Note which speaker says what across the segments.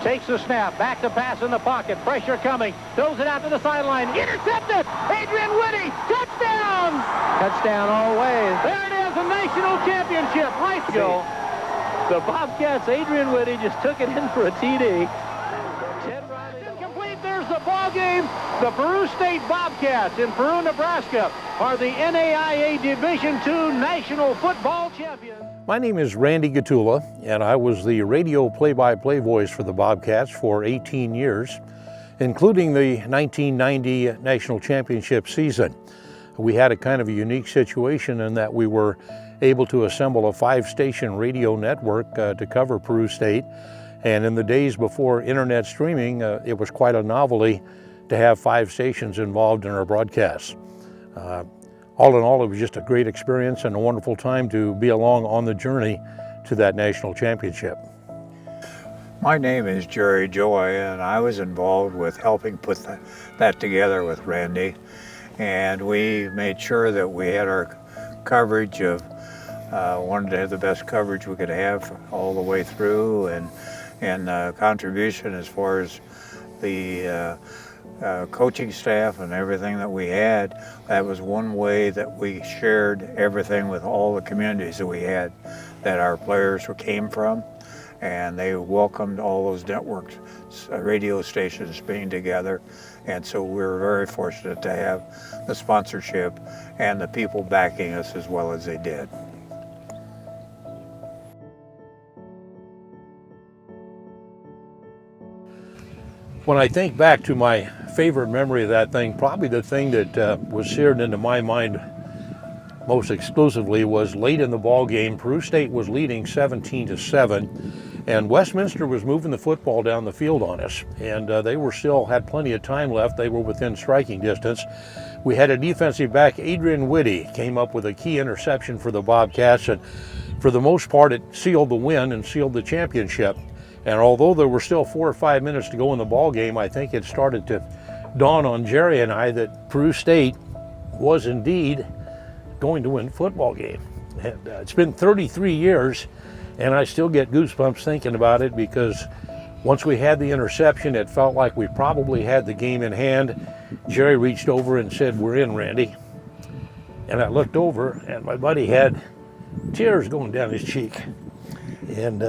Speaker 1: Takes the snap, back to pass in the pocket, pressure coming, throws it out to the sideline, intercepted, Adrian Whitty, touchdown! Touchdown all the way. There it is, a national championship, right go. The Bobcats, Adrian Whitty just took it in for a TD. Incomplete, there's the ball game. The Peru State Bobcats in Peru, Nebraska are the NAIA Division II National Football Champions.
Speaker 2: My name is Randy Gottula, and I was the radio play-by-play voice for the Bobcats for 18 years, including the 1990 National Championship season. We had a kind of a unique situation in that we were able to assemble a 5-station radio network to cover Peru State. And in the days before internet streaming, it was quite a novelty to have 5 stations involved in our broadcasts. All in all, it was just a great experience and a wonderful time to be along on the journey to that national championship.
Speaker 3: My name is Joy, and I was involved with helping put that together with Randy. And we made sure that we had our coverage of, wanted to have the best coverage we could have all the way through, and contribution as far as the coaching staff and everything that we had. That was one way that we shared everything with all the communities that we had, that our players came from, and they welcomed all those networks, radio stations being together. And so we were very fortunate to have the sponsorship and the people backing us as well as they did.
Speaker 2: When I think back to my favorite memory of that thing, probably the thing that was seared into my mind most exclusively was late in the ball game. Peru State was leading 17-7, and Westminster was moving the football down the field on us, and they were still had plenty of time left. They were within striking distance. We had a defensive back, Adrian Whitty, came up with a key interception for the Bobcats, and for the most part it sealed the win and sealed the championship. And although there were still 4 or 5 minutes to go in the ball game, I think it started to dawn on Jerry and I that Peru State was indeed going to win the football game. And, it's been 33 years, and I still get goosebumps thinking about it, because once we had the interception, it felt like we probably had the game in hand. Jerry reached over and said, "We're in, Randy." And I looked over, and my buddy had tears going down his cheek. And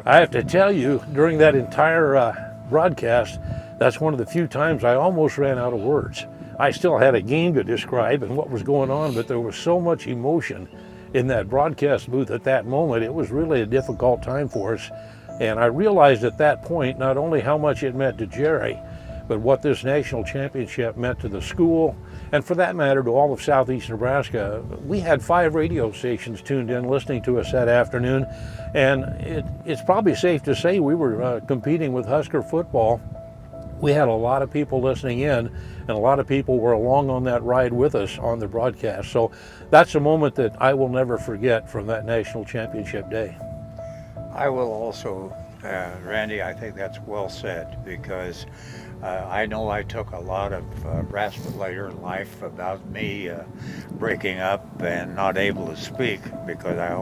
Speaker 2: I have to tell you, during that entire broadcast, that's one of the few times I almost ran out of words. I still had a game to describe and what was going on, but there was so much emotion in that broadcast booth at that moment. It was really a difficult time for us. And I realized at that point not only how much it meant to Jerry, but what this national championship meant to the school, and for that matter to all of southeast Nebraska. We had 5 radio stations tuned in listening to us that afternoon, and it's probably safe to say we were competing with Husker football. We had a lot of people listening in, and a lot of people were along on that ride with us on the broadcast. So that's a moment that I will never forget from that national championship day.
Speaker 3: I will also, Randy, I think that's well said, because I know I took a lot of harassment later in life about me breaking up and not able to speak, because I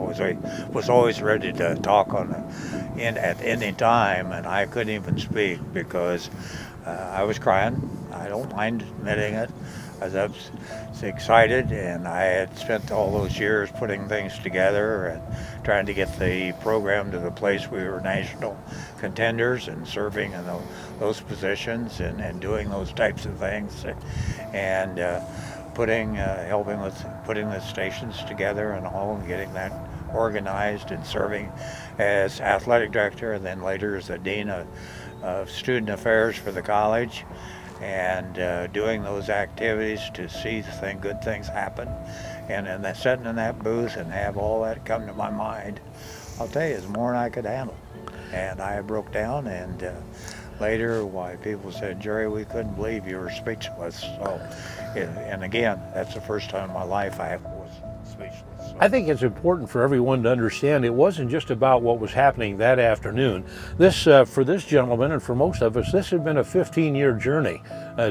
Speaker 3: was always ready to talk at any time, and I couldn't even speak because I was crying. I don't mind admitting it. I was excited, and I had spent all those years putting things together and trying to get the program to the place we were national contenders and serving in those positions and doing those types of things, and helping with putting the stations together and all, and getting that organized, and serving as athletic director, and then later as the dean of student affairs for the college, and doing those activities to see good things happen, and then sitting in that booth and have all that come to my mind, I'll tell you, it's more than I could handle. And I broke down, and later why people said, "Jerry, we couldn't believe you were speechless." So, and again, that's the first time in my life I was speechless. So.
Speaker 2: I think it's important for everyone to understand it wasn't just about what was happening that afternoon. This, for this gentleman and for most of us, this had been a 15-year journey.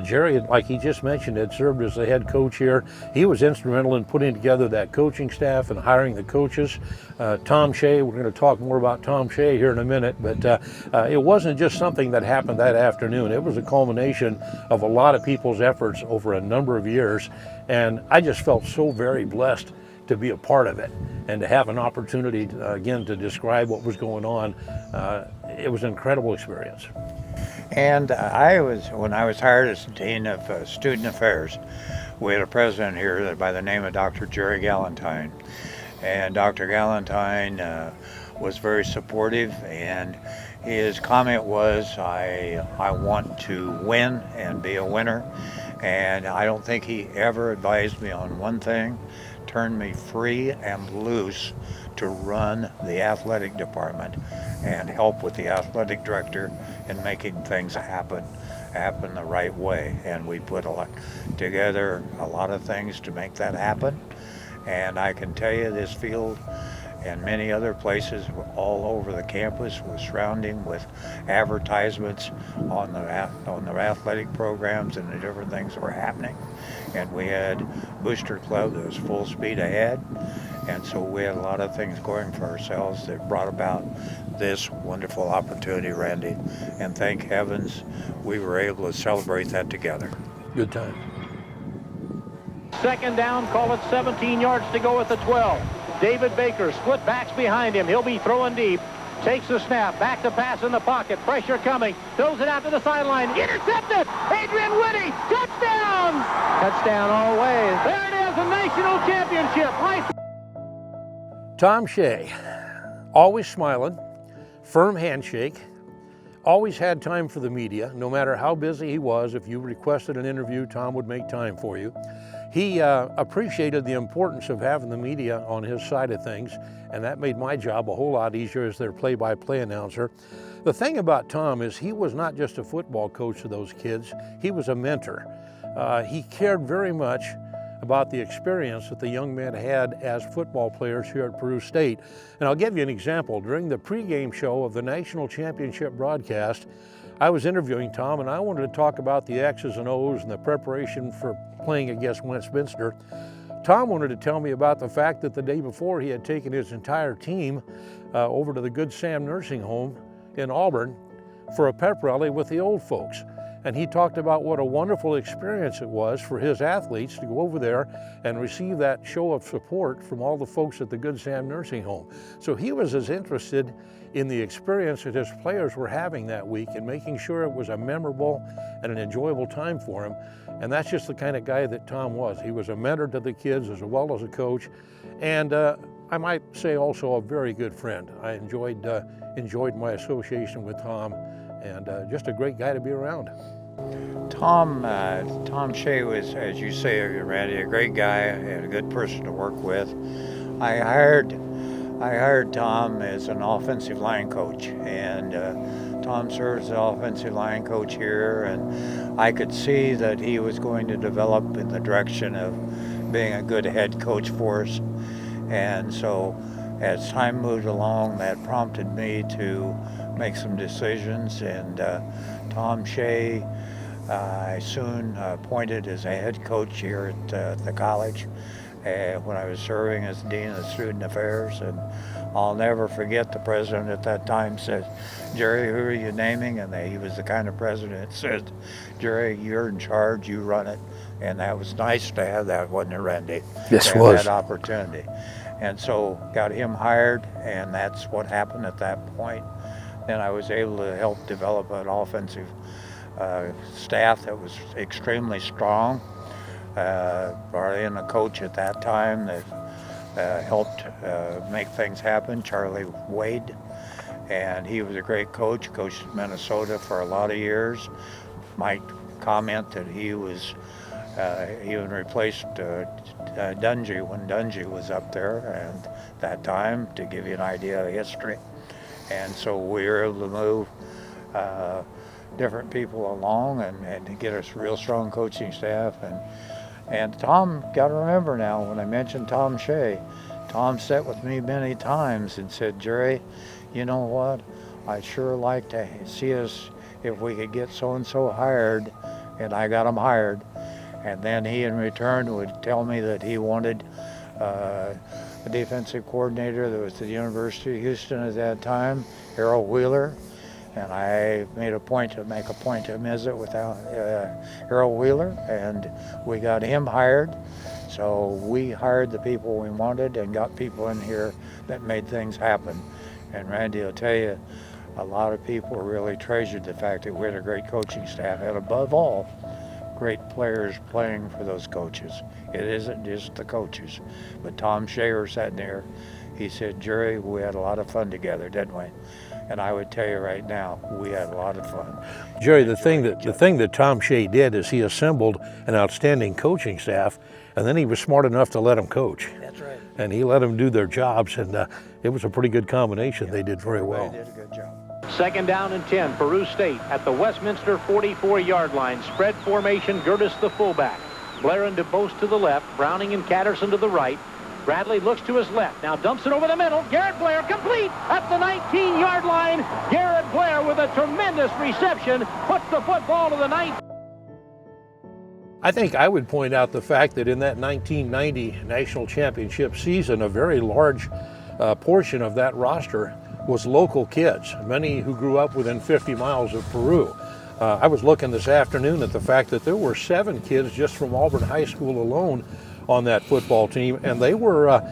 Speaker 2: Jerry, like he just mentioned, had served as the head coach here. He was instrumental in putting together that coaching staff and hiring the coaches. Tom Shea, we're going to talk more about Tom Shea here in a minute, but it wasn't just something that happened that afternoon. It was a culmination of a lot of people's efforts over a number of years, and I just felt so very blessed to be a part of it and to have an opportunity, again, to describe what was going on. It was an incredible experience.
Speaker 3: And when I was hired as Dean of Student Affairs, we had a president here by the name of Dr. Jerry Galentine. And Dr. Galentine was very supportive, and his comment was, I want to win and be a winner. And I don't think he ever advised me on one thing: turn me free and loose to run the athletic department and help with the athletic director in making things happen the right way. And we put together a lot of things to make that happen. And I can tell you, this field and many other places all over the campus was surrounding with advertisements on their athletic programs and the different things that were happening. And we had Booster Club that was full speed ahead. And so we had a lot of things going for ourselves that brought about this wonderful opportunity, Randy. And thank heavens we were able to celebrate that together.
Speaker 2: Good time.
Speaker 1: Second down, call it 17 yards to go at the 12. David Baker, split backs behind him. He'll be throwing deep. Takes the snap, back to pass in the pocket. Pressure coming. Throws it out to the sideline. Intercepted! Adrian Whitty! Touchdown! Touchdown all ways. There it is, a national championship.
Speaker 2: Tom Shea, always smiling, firm handshake, always had time for the media. No matter how busy he was, if you requested an interview, Tom would make time for you. He appreciated the importance of having the media on his side of things, and that made my job a whole lot easier as their play-by-play announcer. The thing about Tom is he was not just a football coach to those kids, he was a mentor. He cared very much about the experience that the young men had as football players here at Peru State. And I'll give you an example. During the pregame show of the National Championship broadcast, I was interviewing Tom, and I wanted to talk about the X's and O's and the preparation for playing against Westminster. Tom wanted to tell me about the fact that the day before he had taken his entire team over to the Good Sam Nursing Home in Auburn for a pep rally with the old folks. And he talked about what a wonderful experience it was for his athletes to go over there and receive that show of support from all the folks at the Good Sam Nursing Home. So he was as interested in the experience that his players were having that week and making sure it was a memorable and an enjoyable time for him. And that's just the kind of guy that Tom was. He was a mentor to the kids as well as a coach. And I might say also a very good friend. I enjoyed my association with Tom, and just a great guy to be around.
Speaker 3: Tom Shea was, as you say, Randy, a great guy and a good person to work with. I hired Tom as an offensive line coach, and Tom serves as an offensive line coach here, and I could see that he was going to develop in the direction of being a good head coach for us. And so as time moved along, that prompted me to make some decisions, and Tom Shea I soon appointed as a head coach here at the college when I was serving as Dean of Student Affairs. And I'll never forget the president at that time said, "Jerry, who are you naming?" And he was the kind of president that said, "Jerry, you're in charge, you run it." And that was nice to have that, wasn't it, Randy?
Speaker 2: Yes,
Speaker 3: to
Speaker 2: it was.
Speaker 3: have that opportunity. And so got him hired, and that's what happened at that point. Then I was able to help develop an offensive staff that was extremely strong. Brought in a coach at that time that helped make things happen, Charlie Wade. And he was a great coach, coached in Minnesota for a lot of years. Might comment that he even replaced Dungy when Dungy was up there and that time, to give you an idea of history. And so we were able to move different people along and to get us a real strong coaching staff. And Tom, got to remember now, when I mentioned Tom Shea, Tom sat with me many times and said, "Jerry, you know what? I'd sure like to see us, if we could get so-and-so hired, and I got him hired. And then he in return would tell me that he wanted a defensive coordinator that was at the University of Houston at that time, Harold Wheeler. And I made a point to visit with Harold Wheeler, and we got him hired. So we hired the people we wanted and got people in here that made things happen. And Randy will tell you, a lot of people really treasured the fact that we had a great coaching staff, and above all, great players playing for those coaches. It isn't just the coaches. But Tom Shaver sat there, he said, "Jerry, we had a lot of fun together, didn't we?" And I would tell you right now, we had a lot of fun.
Speaker 2: Jerry, the thing that Tom Shea did is he assembled an outstanding coaching staff, and then he was smart enough to let them coach.
Speaker 3: That's right.
Speaker 2: And he let them do their jobs, and it was a pretty good combination. They did very well.
Speaker 3: They did a good job.
Speaker 1: 2nd down and 10, Peru State at the Westminster 44-yard line. Spread formation, Gertis the fullback. Blair and DeBose to the left, Browning and Catterson to the right. Bradley looks to his left, now dumps it over the middle. Garrett Blair complete at the 19-yard line. Garrett Blair with a tremendous reception puts the football to the 9th.
Speaker 2: I think I would point out the fact that in that 1990 National Championship season, a very large portion of that roster was local kids, many who grew up within 50 miles of Peru. I was looking this afternoon at the fact that there were 7 kids just from Auburn High School alone on that football team, and they were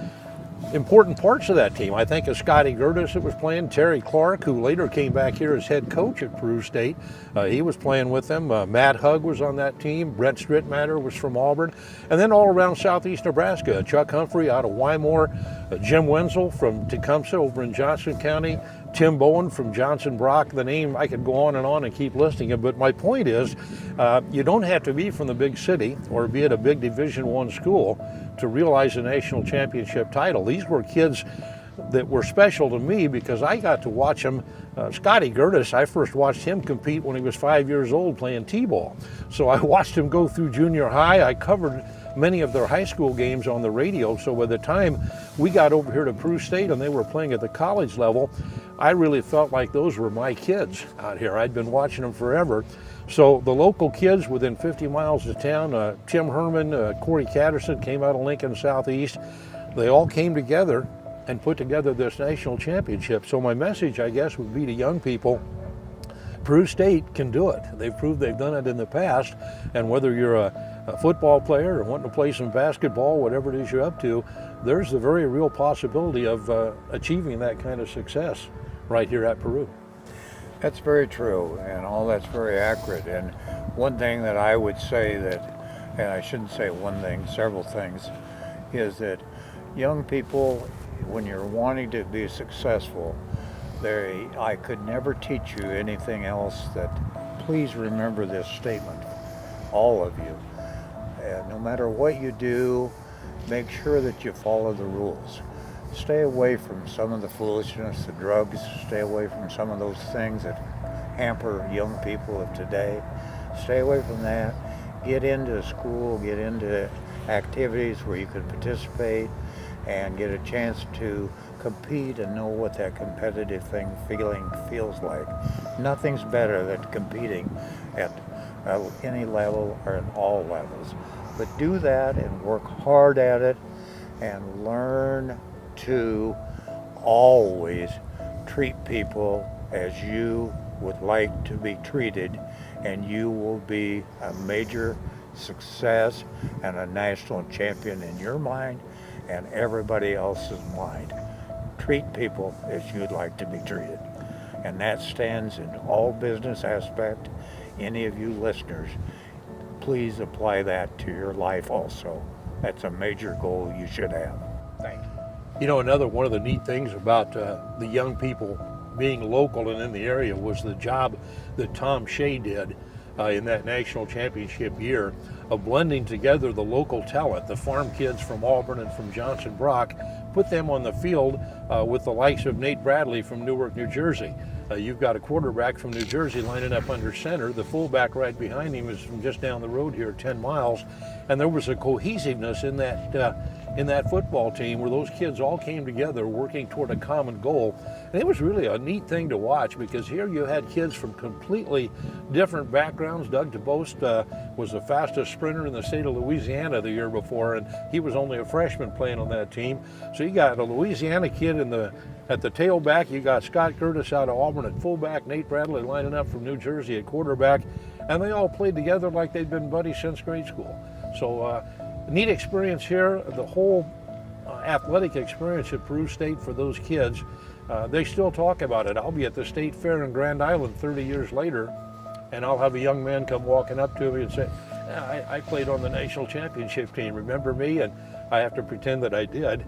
Speaker 2: important parts of that team. I think of Scotty Gertis that was playing, Terry Clark, who later came back here as head coach at Peru State. He was playing with them. Matt Hugg was on that team. Brett Strittmatter was from Auburn. And then all around southeast Nebraska, Chuck Humphrey out of Wymore, Jim Wenzel from Tecumseh over in Johnson County, Tim Bowen from Johnson Brock. The name, I could go on and keep listing it, but my point is you don't have to be from the big city or be at a big Division I school to realize a national championship title. These were kids that were special to me because I got to watch them. Scotty Gertis, I first watched him compete when he was 5 years old playing t-ball. So I watched him go through junior high. I covered many of their high school games on the radio. So by the time we got over here to Peru State and they were playing at the college level, I really felt like those were my kids out here. I'd been watching them forever. So the local kids within 50 miles of town, Tim Herman, Corey Catterson came out of Lincoln Southeast. They all came together and put together this national championship. So my message, I guess, would be to young people, Peru State can do it. They've proved they've done it in the past. And whether you're a football player or wanting to play some basketball, whatever it is you're up to, there's the very real possibility of achieving that kind of success right here at Peru.
Speaker 3: That's very true, and all that's very accurate. And one thing that I would say that, and I shouldn't say one thing, several things, is that young people, when you're wanting to be successful, I could never teach you anything else that please remember this statement, all of you. No matter what you do, make sure that you follow the rules. Stay away from some of the foolishness, the drugs, stay away from some of those things that hamper young people of today. Stay away from that. Get into school, get into activities where you can participate and get a chance to compete and know what that competitive feeling feels like. Nothing's better than competing at any level or at all levels. But do that and work hard at it and learn to always treat people as you would like to be treated, and you will be a major success and a national champion in your mind and everybody else's mind. Treat people as you'd like to be treated. And that stands in all business aspect. Any of you listeners, please apply that to your life also. That's a major goal you should have. Thank you.
Speaker 2: You know, another one of the neat things about the young people being local and in the area was the job that Tom Shea did in that national championship year of blending together the local talent, the farm kids from Auburn and from Johnson Brock, put them on the field with the likes of Nate Bradley from Newark, New Jersey. You've got a quarterback from New Jersey lining up under center. The fullback right behind him is from just down the road here, 10 miles. And there was a cohesiveness in that in that football team where those kids all came together working toward a common goal. And it was really a neat thing to watch, because here you had kids from completely different backgrounds. Doug DeBost was the fastest sprinter in the state of Louisiana the year before, and he was only a freshman playing on that team. So you got a Louisiana kid at the tailback. You got Scott Curtis out of Auburn at fullback, Nate Bradley lining up from New Jersey at quarterback, and they all played together like they'd been buddies since grade school. So neat experience here. The whole athletic experience at Peru State for those kids. They still talk about it. I'll be at the State Fair in Grand Island 30 years later, and I'll have a young man come walking up to me and say, I played on the national championship team, remember me? And I have to pretend that I did.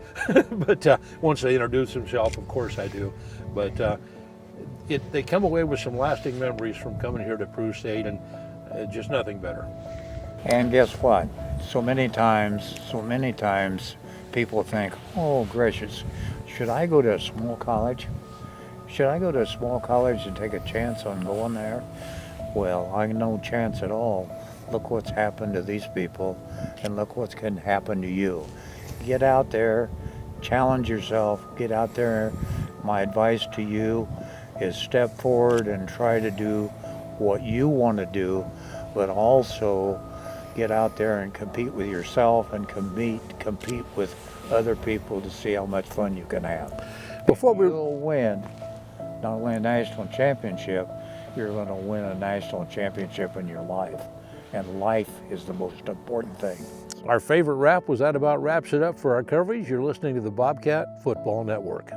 Speaker 2: But once they introduce themselves, of course I do. But they come away with some lasting memories from coming here to Peru State, and just nothing better.
Speaker 3: And guess what? So many times people think, oh gracious, should I go to a small college? Should I go to a small college and take a chance on going there? Well, I no chance at all. Look what's happened to these people, and look what's going to happen to you. Get out there, challenge yourself, get out there. My advice to you is step forward and try to do what you want to do, but also get out there and compete with yourself and compete with other people to see how much fun you can have. You'll win not only a national championship, you're going to win a national championship in your life. And life is the most important thing.
Speaker 2: Our favorite rap was that about wraps it up for our coverage. You're listening to the Bobcat Football Network.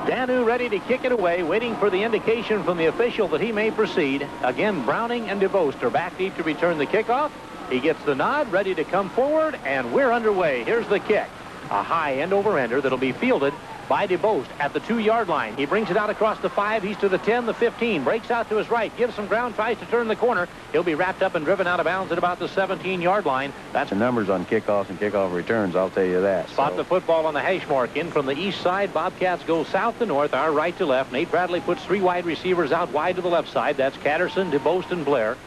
Speaker 1: Danu ready to kick it away, waiting for the indication from the official that he may proceed. Again, Browning and DeBost are back deep to return the kickoff. He gets the nod, ready to come forward, and we're underway. Here's the kick. A high end-over-ender that'll be fielded by DeBost at the 2-yard line. He brings it out across the 5. He's to the 10, the 15. Breaks out to his right, gives some ground, tries to turn the corner. He'll be wrapped up and driven out of bounds at about the 17-yard line. That's
Speaker 4: the numbers on kickoffs and kickoff returns, I'll tell you that.
Speaker 1: Spot the football on the hash mark. In from the east side, Bobcats go south to north, our right to left. Nate Bradley puts 3 wide receivers out wide to the left side. That's Catterson, DeBost, and Blair.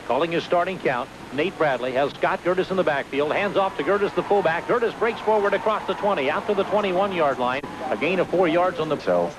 Speaker 1: Calling his starting count, Nate Bradley has Scott Gertis in the backfield. Hands off to Gertis, the fullback. Gertis breaks forward across the 20, out to the 21-yard line. A gain of 4 yards on the...
Speaker 4: So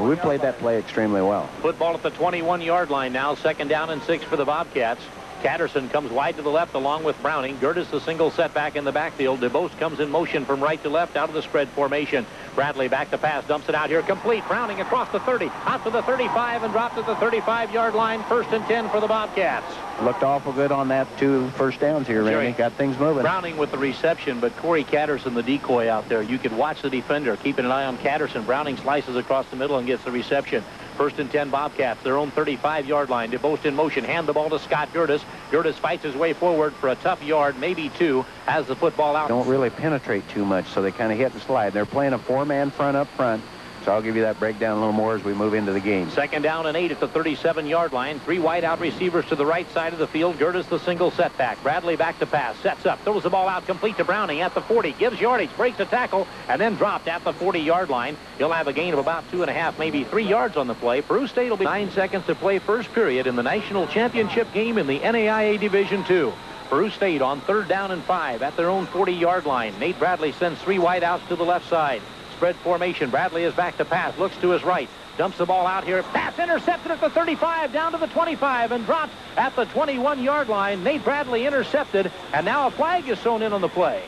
Speaker 4: we played that play extremely well.
Speaker 1: Football at the 21-yard line now. 2nd down and 6 for the Bobcats. Catterson comes wide to the left along with Browning. Gertis the single setback in the backfield. DeBost comes in motion from right to left out of the spread formation. Bradley back to pass, dumps it out here, complete. Browning across the 30, out to the 35, and dropped at the 35-yard line. 1st and 10 for the Bobcats.
Speaker 4: Looked awful good on that 2 first downs here, Randy. Got things moving.
Speaker 1: Browning with the reception, but Corey Catterson, the decoy out there. You could watch the defender keeping an eye on Catterson. Browning slices across the middle and gets the reception. 1st and 10 Bobcats, their own 35-yard line. DeBost in motion, hand the ball to Scott Gertis. Gertis fights his way forward for a tough yard, maybe 2, has the football out.
Speaker 4: Don't really penetrate too much, so they kind of hit and slide. They're playing a 4-man front up front, so I'll give you that breakdown a little more as we move into the game.
Speaker 1: 2nd down and 8 at the 37-yard line. 3 wide out receivers to the right side of the field. Gertis the single setback. Bradley back to pass, sets up, throws the ball out complete to Browning at the 40, gives yardage, breaks a tackle, and then dropped at the 40-yard line. He'll have a gain of about 2.5, maybe 3 yards on the play. Peru State will be 9 seconds to play first period in the national championship game in the NAIA Division II. Peru State on 3rd down and 5 at their own 40-yard line. Nate Bradley sends 3 wide outs to the left side. Spread formation. Bradley is back to pass, looks to his right, dumps the ball out here. Pass intercepted at the 35, down to the 25, and dropped at the 21-yard line. Nate Bradley intercepted, and now a flag is thrown in on the play.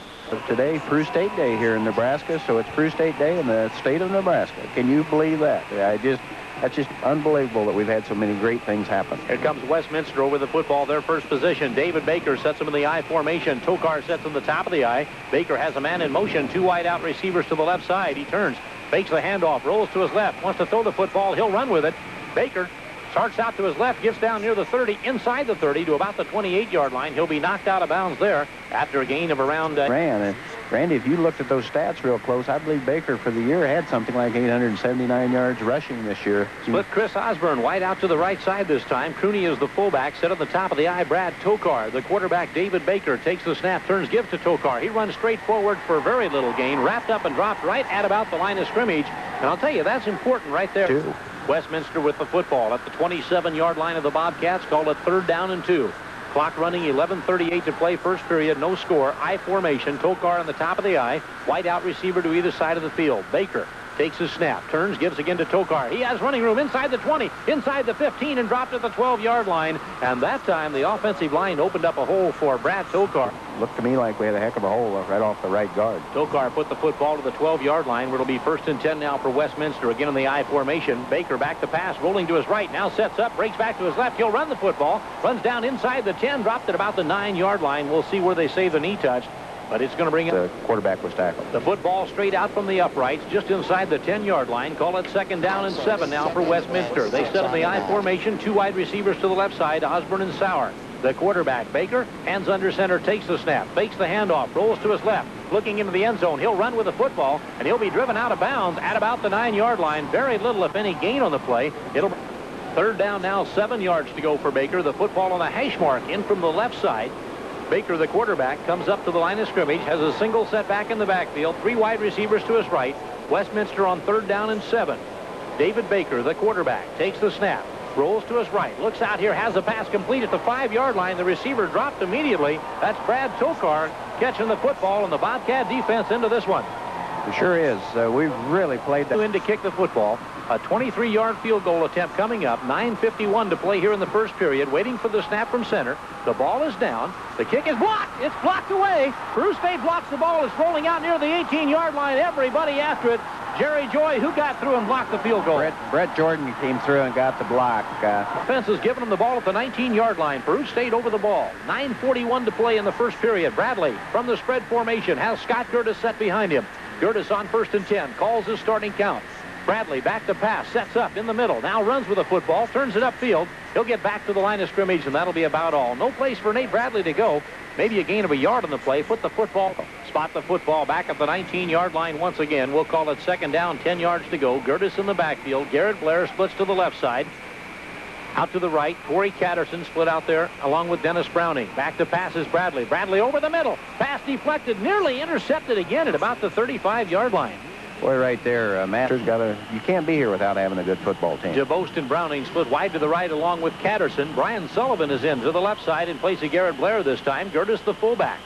Speaker 4: Today, Peru State Day here in Nebraska, so it's Peru State Day in the state of Nebraska. Can you believe that? That's just unbelievable that we've had so many great things happen.
Speaker 1: Here comes Westminster over the football, their first position. David Baker sets him in the I formation. Tokar sets him the top of the I. Baker has a man in motion, 2 wide out receivers to the left side. He turns, fakes the handoff, rolls to his left, wants to throw the football. He'll run with it. Baker starts out to his left, gets down near the 30, inside the 30 to about the 28-yard line. He'll be knocked out of bounds there after a gain of around...
Speaker 4: Randy, if you looked at those stats real close, I believe Baker for the year had something like 879 yards rushing this year.
Speaker 1: Split Chris Osborne wide out to the right side this time. Cooney is the fullback, set on the top of the I. Brad Tokar. The quarterback, David Baker, takes the snap, turns, gives to Tokar. He runs straight forward for very little gain, wrapped up and dropped right at about the line of scrimmage. And I'll tell you, that's important right there. Westminster with the football at the 27-yard line of the Bobcats. Call it 3rd down and 2. Clock running, 11:38 to play, first period, no score. I formation, Tokar on the top of the I. White out receiver to either side of the field. Baker takes his snap, turns, gives again to Tokar. He has running room inside the 20, inside the 15, and dropped at the 12-yard line. And that time, the offensive line opened up a hole for Brad Tokar.
Speaker 4: Looked to me like we had a heck of a hole right off the right guard.
Speaker 1: Tokar put the football to the 12-yard line, where it'll be 1st and 10 now for Westminster. Again in the I formation. Baker back to pass, rolling to his right. Now sets up, breaks back to his left. He'll run the football. Runs down inside the 10, dropped at about the 9-yard line. We'll see where they say the knee touched. But it's going to bring
Speaker 4: The quarterback was tackled.
Speaker 1: the football straight out from the uprights, just inside the 10-yard line. Call it 2nd down and 7 now for Westminster. They set up the I formation, 2 wide receivers to the left side, Osborne and Sauer. The quarterback, Baker, hands under center, takes the snap, fakes the handoff, rolls to his left, looking into the end zone. He'll run with the football, and he'll be driven out of bounds at about the 9-yard line. Very little, if any, gain on the play. It'll 3rd down now, 7 yards to go for Baker. The football on the hash mark in from the left side. Baker, the quarterback, comes up to the line of scrimmage, has a single set back in the backfield, 3 wide receivers to his right. Westminster on 3rd down and 7. David Baker, the quarterback, takes the snap, rolls to his right, looks out here, has a pass complete at the 5-yard line. The receiver dropped immediately. That's Brad Tokar catching the football, and the Bobcat defense into this one.
Speaker 4: It sure is. We've really played that.
Speaker 1: In to kick the football. A 23-yard field goal attempt coming up. 9:51 to play here in the first period. Waiting for the snap from center. The ball is down. The kick is blocked. It's blocked away. Peru State blocks the ball. It's rolling out near the 18-yard line. Everybody after it. Jerry Joy, who got through and blocked the field goal.
Speaker 4: Brett Jordan came through and got the block.
Speaker 1: Offense is giving him the ball at the 19-yard line. Peru State over the ball. 9:41 to play in the first period. Bradley from the spread formation has Scott Gertis set behind him. Gertis on 1st and 10. Calls his starting count. Bradley back to pass, sets up in the middle, now runs with the football, turns it upfield. He'll get back to the line of scrimmage, and that'll be about all. No place for Nate Bradley to go. Maybe a gain of a yard on the play. Put the football, spot the football back at the 19-yard line once again. We'll call it 2nd down, 10 yards to go. Gertis in the backfield. Garrett Blair splits to the left side. Out to the right, Corey Catterson split out there along with Dennis Browning. Back to pass is Bradley. Bradley over the middle. Pass deflected, nearly intercepted again at about the 35-yard line.
Speaker 4: Boy, right there, Matt, you can't be here without having a good football team.
Speaker 1: DeBost and Browning split wide to the right along with Catterson. Brian Sullivan is in to the left side in place of Garrett Blair this time. Gertis the fullback.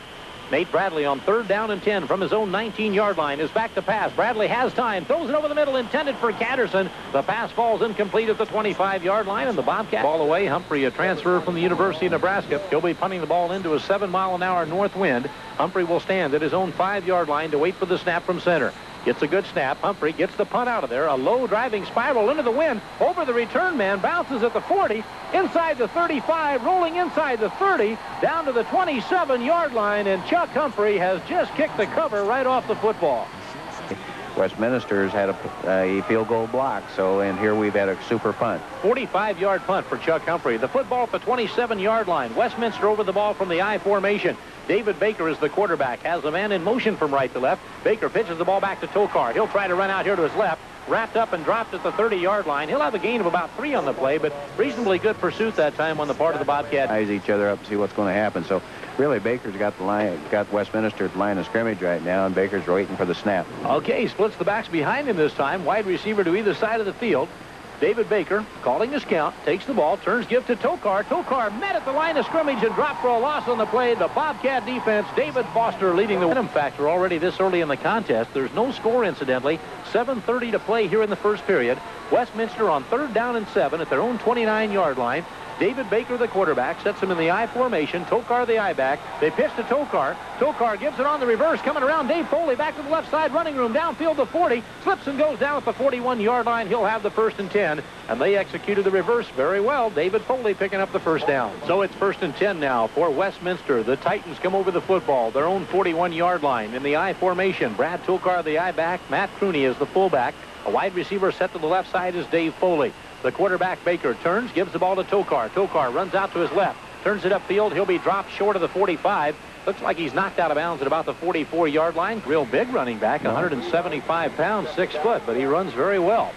Speaker 1: Nate Bradley on 3rd down and 10 from his own 19-yard line is back to pass. Bradley has time, throws it over the middle, intended for Catterson. The pass falls incomplete at the 25-yard line, and the Bobcat ball away. Humphrey, a transfer from the University of Nebraska. He'll be punting the ball into a 7-mile-an-hour north wind. Humphrey will stand at his own 5-yard line to wait for the snap from center. Gets a good snap. Humphrey gets the punt out of there. A low driving spiral into the wind. Over the return man. Bounces at the 40. Inside the 35. Rolling inside the 30. Down to the 27-yard line. And Chuck Humphrey has just kicked the cover right off the football.
Speaker 4: Westminster's had a field goal block, and here we've had a super punt.
Speaker 1: 45-yard punt for Chuck Humphrey. The football at the 27-yard line. Westminster over the ball from the I formation. David Baker is the quarterback. Has a man in motion from right to left. Baker pitches the ball back to Tokar. He'll try to run out here to his left. Wrapped up and dropped at the 30-yard line. He'll have a gain of about 3 on the play, but reasonably good pursuit that time on the part of the Bobcat.
Speaker 4: Eyes each other up to see what's going to happen. So really, Baker's got Westminster at the line of scrimmage right now, and Baker's waiting for the snap.
Speaker 1: Okay, he splits the backs behind him this time. Wide receiver to either side of the field. David Baker calling his count, takes the ball, turns, give to Tokar. Tokar met at the line of scrimmage and dropped for a loss on the play. The Bobcat defense, David Foster leading the win factor already this early in the contest. There's no score, incidentally. 7:30 to play here in the first period. Westminster on 3rd down and 7 at their own 29-yard line. David Baker, the quarterback, sets him in the I formation. Tokar, the I-back. They pitch to Tokar. Tokar gives it on the reverse. Coming around, Dave Foley back to the left side. Running room downfield to 40. Slips and goes down at the 41-yard line. He'll have the 1st and 10. And they executed the reverse very well. David Foley picking up the 1st down. So it's 1st and 10 now for Westminster. The Titans come over the football. Their own 41-yard line in the I formation. Brad Tokar, the I-back. Matt Crooney is the fullback. A wide receiver set to the left side is Dave Foley. The quarterback, Baker, turns, gives the ball to Tokar. Tokar runs out to his left, turns it upfield. He'll be dropped short of the 45. Looks like he's knocked out of bounds at about the 44-yard line. Real big running back, 175 pounds, 6 foot, but he runs very well.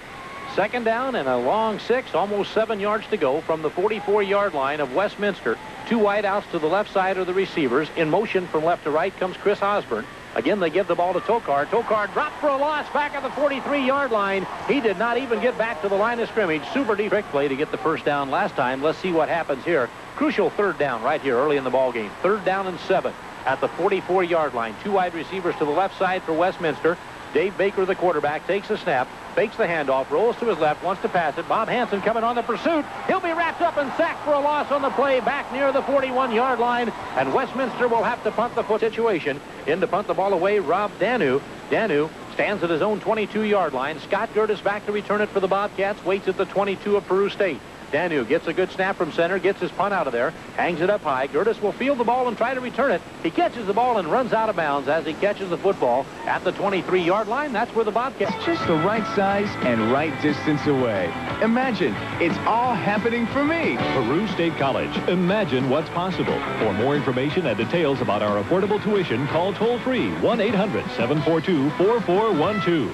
Speaker 1: 2nd down and a long 6, almost 7 yards to go from the 44-yard line of Westminster. 2 wideouts to the left side of the receivers. In motion from left to right comes Chris Osborne. Again, they give the ball to Tokar. Tokar dropped for a loss back at the 43-yard line. He did not even get back to the line of scrimmage. Super deep trick play to get the first down last time. Let's see what happens here. Crucial third down right here early in the ball game. 3rd down and 7 at the 44-yard line. 2 wide receivers to the left side for Westminster. Dave Baker, the quarterback, takes the snap, fakes the handoff, rolls to his left, wants to pass it. Bob Hansen coming on the pursuit. He'll be wrapped up and sacked for a loss on the play back near the 41-yard line. And Westminster will have to punt the foot situation. In to punt the ball away, Rob Danu. Danu stands at his own 22-yard line. Scott Gertis back to return it for the Bobcats. Waits at the 22 of Peru State. Danu gets a good snap from center, gets his punt out of there, hangs it up high. Gertis will field the ball and try to return it. He catches the ball and runs out of bounds as he catches the football at the 23-yard line. That's where the Bobcats...
Speaker 5: It's just the right size and right distance away. Imagine, it's all happening for me.
Speaker 6: Peru State College. Imagine what's possible. For more information and details about our affordable tuition, call toll-free 1-800-742-4412.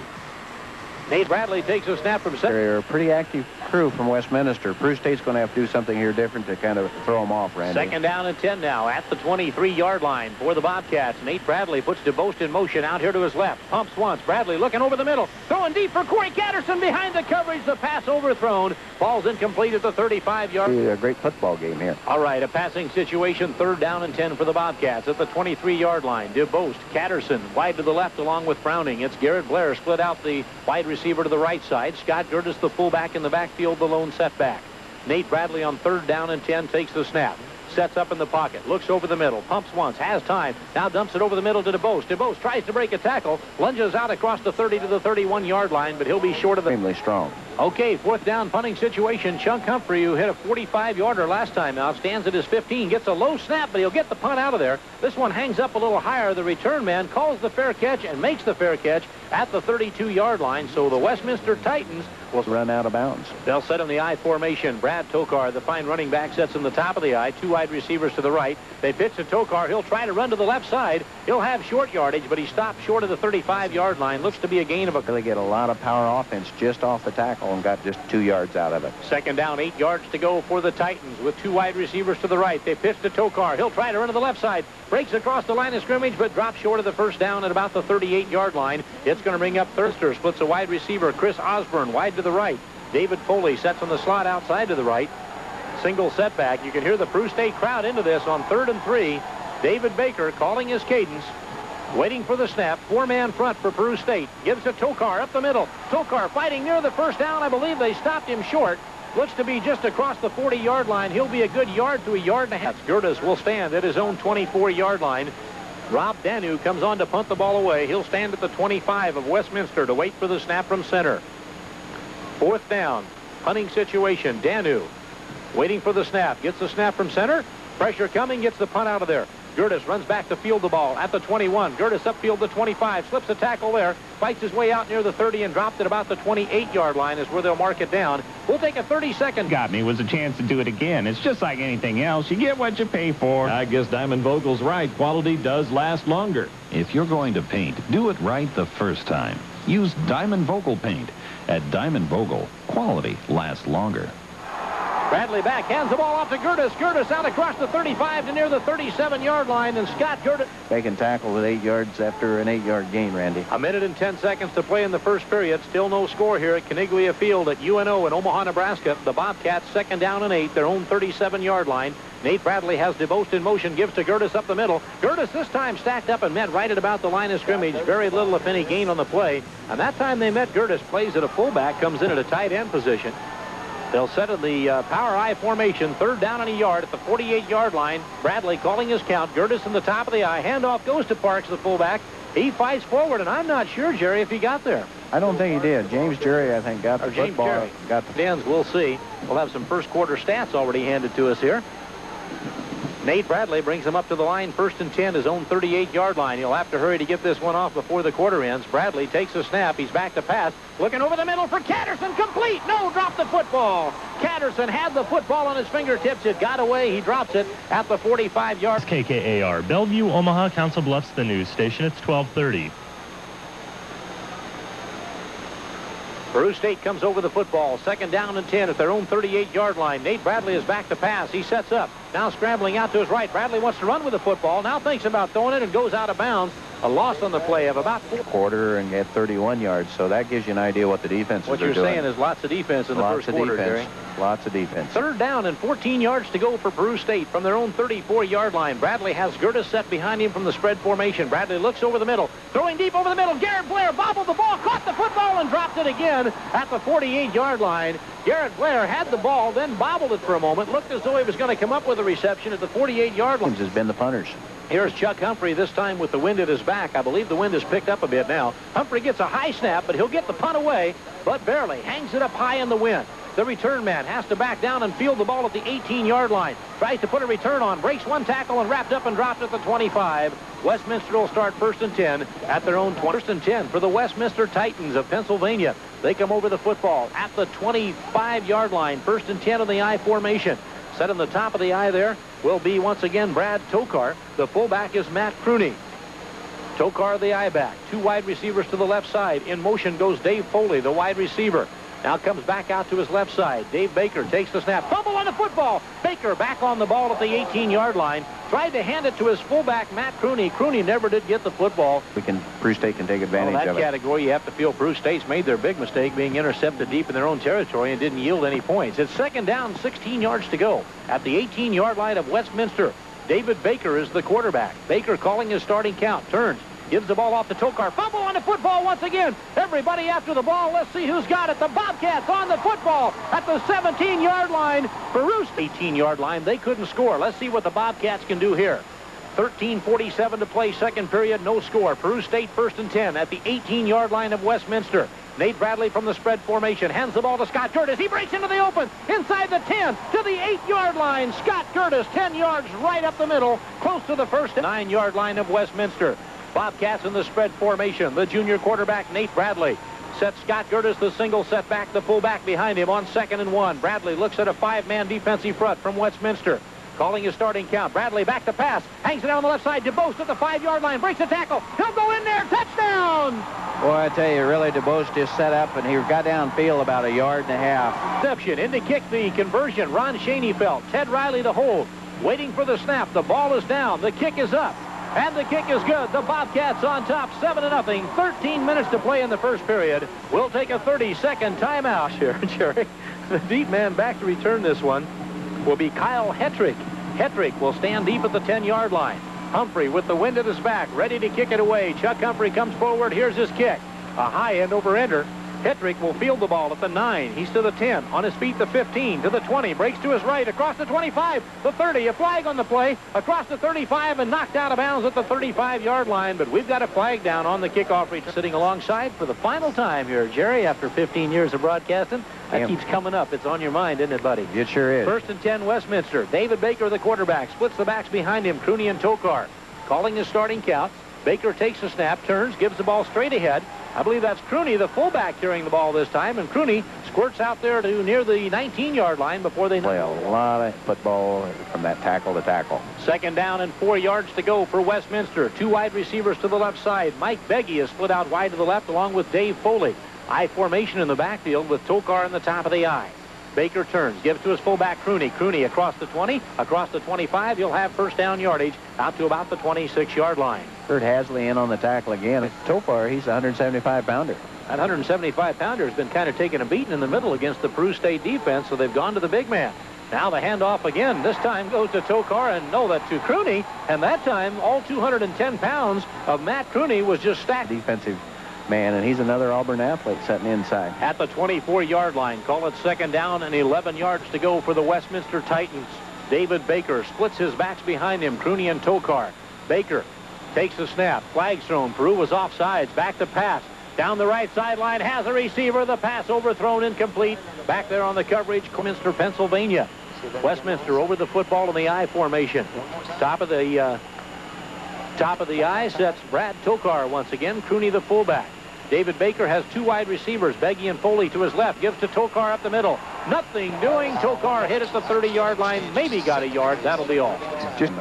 Speaker 1: Nate Bradley takes a snap from center.
Speaker 4: They're a pretty active crew from Westminster. Peru State's going to have to do something here different to kind of throw them off, Randy.
Speaker 1: 2nd down and 10 now at the 23-yard line for the Bobcats. Nate Bradley puts DeBost in motion out here to his left. Pumps once. Bradley looking over the middle. Throwing deep for Corey Catterson behind the coverage. The pass overthrown. Falls incomplete at the 35-yard.
Speaker 4: A great football game here.
Speaker 1: All right, a passing situation. 3rd down and 10 for the Bobcats at the 23-yard line. DeBost, Catterson wide to the left along with Browning. It's Garrett Blair split out the wide receiver to the right side. Scott Gertis, the fullback in the backfield, the lone setback. Nate Bradley on 3rd down and 10 takes the snap. Sets up in the pocket, looks over the middle, pumps once, has time, now dumps it over the middle to DeBost. DeBost tries to break a tackle, lunges out across the 30 to the 31-yard line, but he'll be short of the...
Speaker 4: Extremely strong.
Speaker 1: Okay, 4th down punting situation. Chunk Humphrey, who hit a 45-yarder last time out, stands at his 15, gets a low snap, but he'll get the punt out of there. This one hangs up a little higher. The return man calls the fair catch and makes the fair catch at the 32-yard line, so the Westminster Titans will
Speaker 4: run out of bounds.
Speaker 1: They'll set in the I formation. Brad Tokar, the fine running back, sets in the top of the I. 2 wide receivers to the right. They pitch to Tokar. He'll try to run to the left side. He'll have short yardage, but he stops short of the 35-yard line. Looks to be a gain of a...
Speaker 4: They get a lot of power offense just off the tackle and got just 2 yards out of it.
Speaker 1: 2nd down, 8 yards to go for the Titans with 2 wide receivers to the right. They pitch to Tokar. He'll try to run to the left side. Breaks across the line of scrimmage, but drops short of the 1st down at about the 38-yard line. It's going to bring up Thurster. Splits a wide receiver. Chris Osborne wide to the right. David Foley sets on the slot outside to the right. Single setback. You can hear the Peru State crowd into this on 3rd and 3. David Baker calling his cadence. Waiting for the snap. 4-man front for Peru State. Gives to Tokar up the middle. Tokar fighting near the 1st down. I believe they stopped him short. Looks to be just across the 40-yard line. He'll be a good yard to a yard and a half. Gertis will stand at his own 24-yard line. Rob Danu comes on to punt the ball away. He'll stand at the 25 of Westminster to wait for the snap from center. 4th down. Punting situation. Danu waiting for the snap. Gets the snap from center. Pressure coming. Gets the punt out of there. Gertis runs back to field the ball at the 21. Gertis upfield the 25. Slips a tackle there. Fights his way out near the 30 and dropped at about the 28-yard line is where they'll mark it down. We'll take a 30-second.
Speaker 7: Got me was a chance to do it again. It's just like anything else. You get what you pay for.
Speaker 6: I guess Diamond Vogel's right. Quality does last longer.
Speaker 8: If you're going to paint, do it right the first time. Use Diamond Vogel paint. At Diamond Vogel, quality lasts longer.
Speaker 1: Bradley back, hands the ball off to Gertis. Gertis out across the 35 to near the 37-yard line, and Scott Gertis
Speaker 4: making tackle with 8 yards after an 8-yard gain, Randy.
Speaker 1: 1 minute and 10 seconds to play in the first period. Still no score here at Caniglia Field at UNO in Omaha, Nebraska. The Bobcats 2nd down and 8, their own 37-yard line. Nate Bradley has DeBost in motion, gives to Gertis up the middle. Gertis this time stacked up and met right at about the line of scrimmage. Very little, if any, gain on the play. And that time they met, Gertis plays at a fullback, comes in at a tight end position. They'll set in the power I formation, 3rd down and a yard at the 48-yard line. Bradley calling his count. Gertis in the top of the I. Handoff goes to Parks, the fullback. He fights forward, and I'm not sure, Jerry, if he got there.
Speaker 4: I don't think he did. James Jerry, I think, got the football.
Speaker 1: Got the ends. We'll see. We'll have some first quarter stats already handed to us here. Nate Bradley brings him up to the line, 1st and 10, his own 38-yard line. He'll have to hurry to get this one off before the quarter ends. Bradley takes a snap. He's back to pass. Looking over the middle for Catterson. Complete. No, dropped the football. Catterson had the football on his fingertips. It got away. He drops it at the 45-yard.
Speaker 9: KKAR, Bellevue, Omaha, Council Bluffs, the news station. It's 12:30.
Speaker 1: Peru State comes over the football. 2nd down and 10 at their own 38-yard line. Nate Bradley is back to pass. He sets up. Now scrambling out to his right. Bradley wants to run with the football. Now thinks about throwing it and goes out of bounds. A loss on the play of about 4.
Speaker 4: Quarter and get 31 yards, so that gives you an idea what the defenses are doing.
Speaker 1: What you're saying is lots of defense in the first quarter, Gary.
Speaker 4: Lots of defense.
Speaker 1: 3rd down and 14 yards to go for Peru State from their own 34-yard line. Bradley has Gertis set behind him from the spread formation. Bradley looks over the middle, throwing deep over the middle. Garrett Blair bobbled the ball, caught the football, and dropped it again at the 48-yard line. Garrett Blair had the ball, then bobbled it for a moment, looked as though he was going to come up with a reception at the 48-yard line.
Speaker 4: Has been the punters.
Speaker 1: Here's Chuck Humphrey, this time with the wind at his back. I believe the wind has picked up a bit now. Humphrey gets a high snap, but he'll get the punt away, but barely. Hangs it up high in the wind. The return man has to back down and field the ball at the 18-yard line. Tries to put a return on, breaks one tackle and wrapped up and dropped at the 25. Westminster will start 1st and 10 at their own 1st and 10 for the Westminster Titans of Pennsylvania. They come over the football at the 25-yard line. 1st and 10 in the I formation. Set in the top of the I there will be once again Brad Tokar. The fullback is Matt Crooney. Tokar the I back. 2 wide receivers to the left side. In motion goes Dave Foley, the wide receiver. Now comes back out to his left side. Dave Baker takes the snap. Fumble on the football. Baker back on the ball at the 18-yard line. Tried to hand it to his fullback, Matt Crooney. Crooney never did get the football.
Speaker 4: Peru State can take advantage of it.
Speaker 1: In that category, you have to feel Peru State's made their big mistake being intercepted deep in their own territory and didn't yield any points. It's 2nd down, 16 yards to go at the 18-yard line of Westminster. David Baker is the quarterback. Baker calling his starting count. Turns. Gives the ball off to Tokar. Fumble on the football once again. Everybody after the ball. Let's see who's got it. The Bobcats on the football at the 17-yard line. Peru State 18-yard line. They couldn't score. Let's see what the Bobcats can do here. 13:47 to play, 2nd period, no score. Peru State 1st and 10 at the 18-yard line of Westminster. Nate Bradley from the spread formation hands the ball to Scott Curtis. He breaks into the open inside the 10 to the 8-yard line. Scott Curtis 10 yards right up the middle, close to the 1st 9-yard line of Westminster. Bobcats in the spread formation. The junior quarterback, Nate Bradley, sets Scott Curtis the single setback, the fullback behind him on 2nd and 1. Bradley looks at a 5-man defensive front from Westminster. Calling his starting count. Bradley back to pass. Hangs it down the left side. DeBost at the 5-yard line. Breaks a tackle. He'll go in there. Touchdown!
Speaker 4: Boy, I tell you, really, DeBost just set up, and he got downfield about 1.5 yards.
Speaker 1: Reception in to kick the conversion. Ron Schoenfeld. Ted Riley to hold. Waiting for the snap. The ball is down. The kick is up. And the kick is good. The Bobcats on top, 7-0. 13 minutes to play in the first period. We'll take a 30-second timeout here, Jerry. The deep man back to return this one will be Kyle Hetrick. Hetrick will stand deep at the 10-yard line. Humphrey with the wind at his back, ready to kick it away. Chuck Humphrey comes forward. Here's his kick. A high end over-ender. Hetrick will field the ball at the 9. He's to the 10. On his feet, the 15. To the 20. Breaks to his right. Across the 25. The 30. A flag on the play. Across the 35 and knocked out of bounds at the 35-yard line. But we've got a flag down on the kickoff return. Sitting alongside for the final time here, Jerry, after 15 years of broadcasting. That keeps coming up. It's on your mind, isn't it, buddy?
Speaker 4: It sure is.
Speaker 1: 1st and 10, Westminster. David Baker, the quarterback. Splits the backs behind him. Crooney and Tokar. Calling his starting count. Baker takes a snap, turns, gives the ball straight ahead. I believe that's Crooney, the fullback, carrying the ball this time, and Crooney squirts out there to near the 19-yard line before they
Speaker 4: play a lot of football from that tackle to tackle.
Speaker 1: 2nd down and 4 yards to go for Westminster. 2 wide receivers to the left side. Mike Beggy is split out wide to the left along with Dave Foley. I formation in the backfield with Tokar in the top of the I. Baker turns, gives to his fullback Crooney. Crooney across the 20, across the 25. He'll have 1st down yardage out to about the 26-yard line.
Speaker 4: Kurt Hasley in on the tackle again. So far, he's a 175-pounder.
Speaker 1: That 175-pounder has been kind of taking a beating in the middle against the Peru State defense, so they've gone to the big man. Now the handoff again. This time goes to Tokar, and no, that to Crooney. And that time, all 210 pounds of Matt Crooney was just stacked.
Speaker 4: Defensive man, and he's another Auburn athlete sitting inside.
Speaker 1: At the 24-yard line, call it 2nd down and 11 yards to go for the Westminster Titans. David Baker splits his backs behind him, Crooney and Tokar. Baker takes the snap. Flags thrown. Peru was offsides. Back to pass. Down the right sideline, has a receiver. The pass overthrown, incomplete. Back there on the coverage, Westminster, Pennsylvania. Westminster over the football in the I formation. Top of the I sets Brad Tokar once again. Crooney the fullback. David Baker has 2 wide receivers, Beggy and Foley to his left. Gives to Tokar up the middle. Nothing doing. Tokar hit at the 30-yard line. Maybe got a yard. That'll be all.
Speaker 4: Just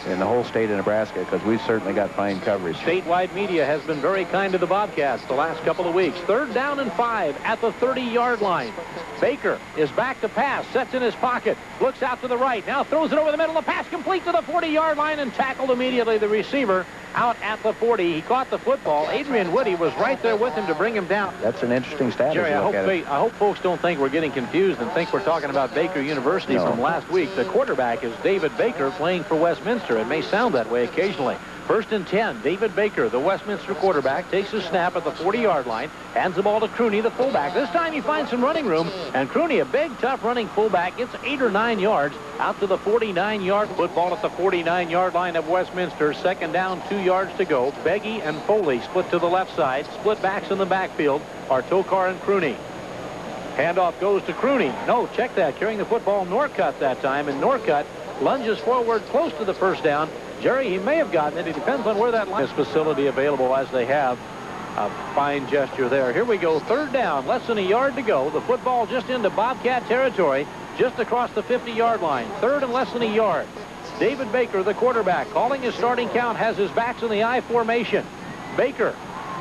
Speaker 4: in the whole state of Nebraska, because we've certainly got fine coverage.
Speaker 1: Statewide media has been very kind to the Bobcats the last couple of weeks. 3rd down and 5 at the 30-yard line. Baker is back to pass, sets in his pocket, looks out to the right, now throws it over the middle. The pass complete to the 40-yard line and tackled immediately. The receiver out at the 40. He caught the football. Adrian Woody was right there with him to bring him down.
Speaker 4: That's an interesting stat.
Speaker 1: Jerry, I hope folks don't think we're getting confused and think we're talking about Baker University from last week. The quarterback is David Baker playing for Westminster. It may sound that way occasionally. 1st and 10. David Baker, the Westminster quarterback, takes a snap at the 40-yard line, hands the ball to Crooney, the fullback. This time he finds some running room, and Crooney, a big, tough running fullback, gets 8 or 9 yards out to the 49-yard. Football at the 49-yard line of Westminster. 2nd down, 2 yards to go. Beggy and Foley split to the left side. Split backs in the backfield are Tokar and Crooney. Handoff goes to Crooney. No, check that. Carrying the football, Norcutt that time, and Norcutt lunges forward close to the first down. Jerry, he may have gotten it. It depends on where that line is. Facility available as they have. A fine gesture there. Here we go. 3rd down. Less than a yard to go. The football just into Bobcat territory, just across the 50-yard line. 3rd and less than a yard. David Baker, the quarterback, calling his starting count, has his backs in the I formation. Baker.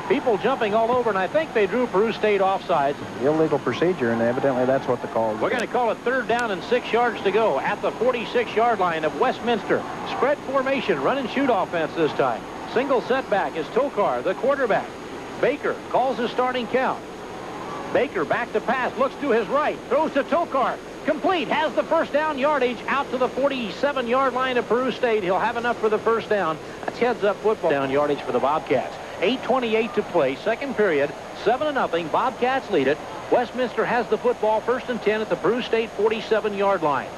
Speaker 1: People jumping all over, and I think they drew Peru State offsides.
Speaker 4: Illegal procedure, and evidently that's what the call is.
Speaker 1: We're going to call it 3rd down and 6 yards to go at the 46-yard line of Westminster. Spread formation, run and shoot offense this time. Single setback is Tokar, the quarterback. Baker calls his starting count. Baker back to pass, looks to his right, throws to Tokar. Complete, has the first down yardage out to the 47-yard line of Peru State. He'll have enough for the first down. That's heads-up football down yardage for the Bobcats. 8:28 to play, 2nd period, 7-0. Bobcats lead it. Westminster has the football, 1st and 10 at the Peru State 47-yard line.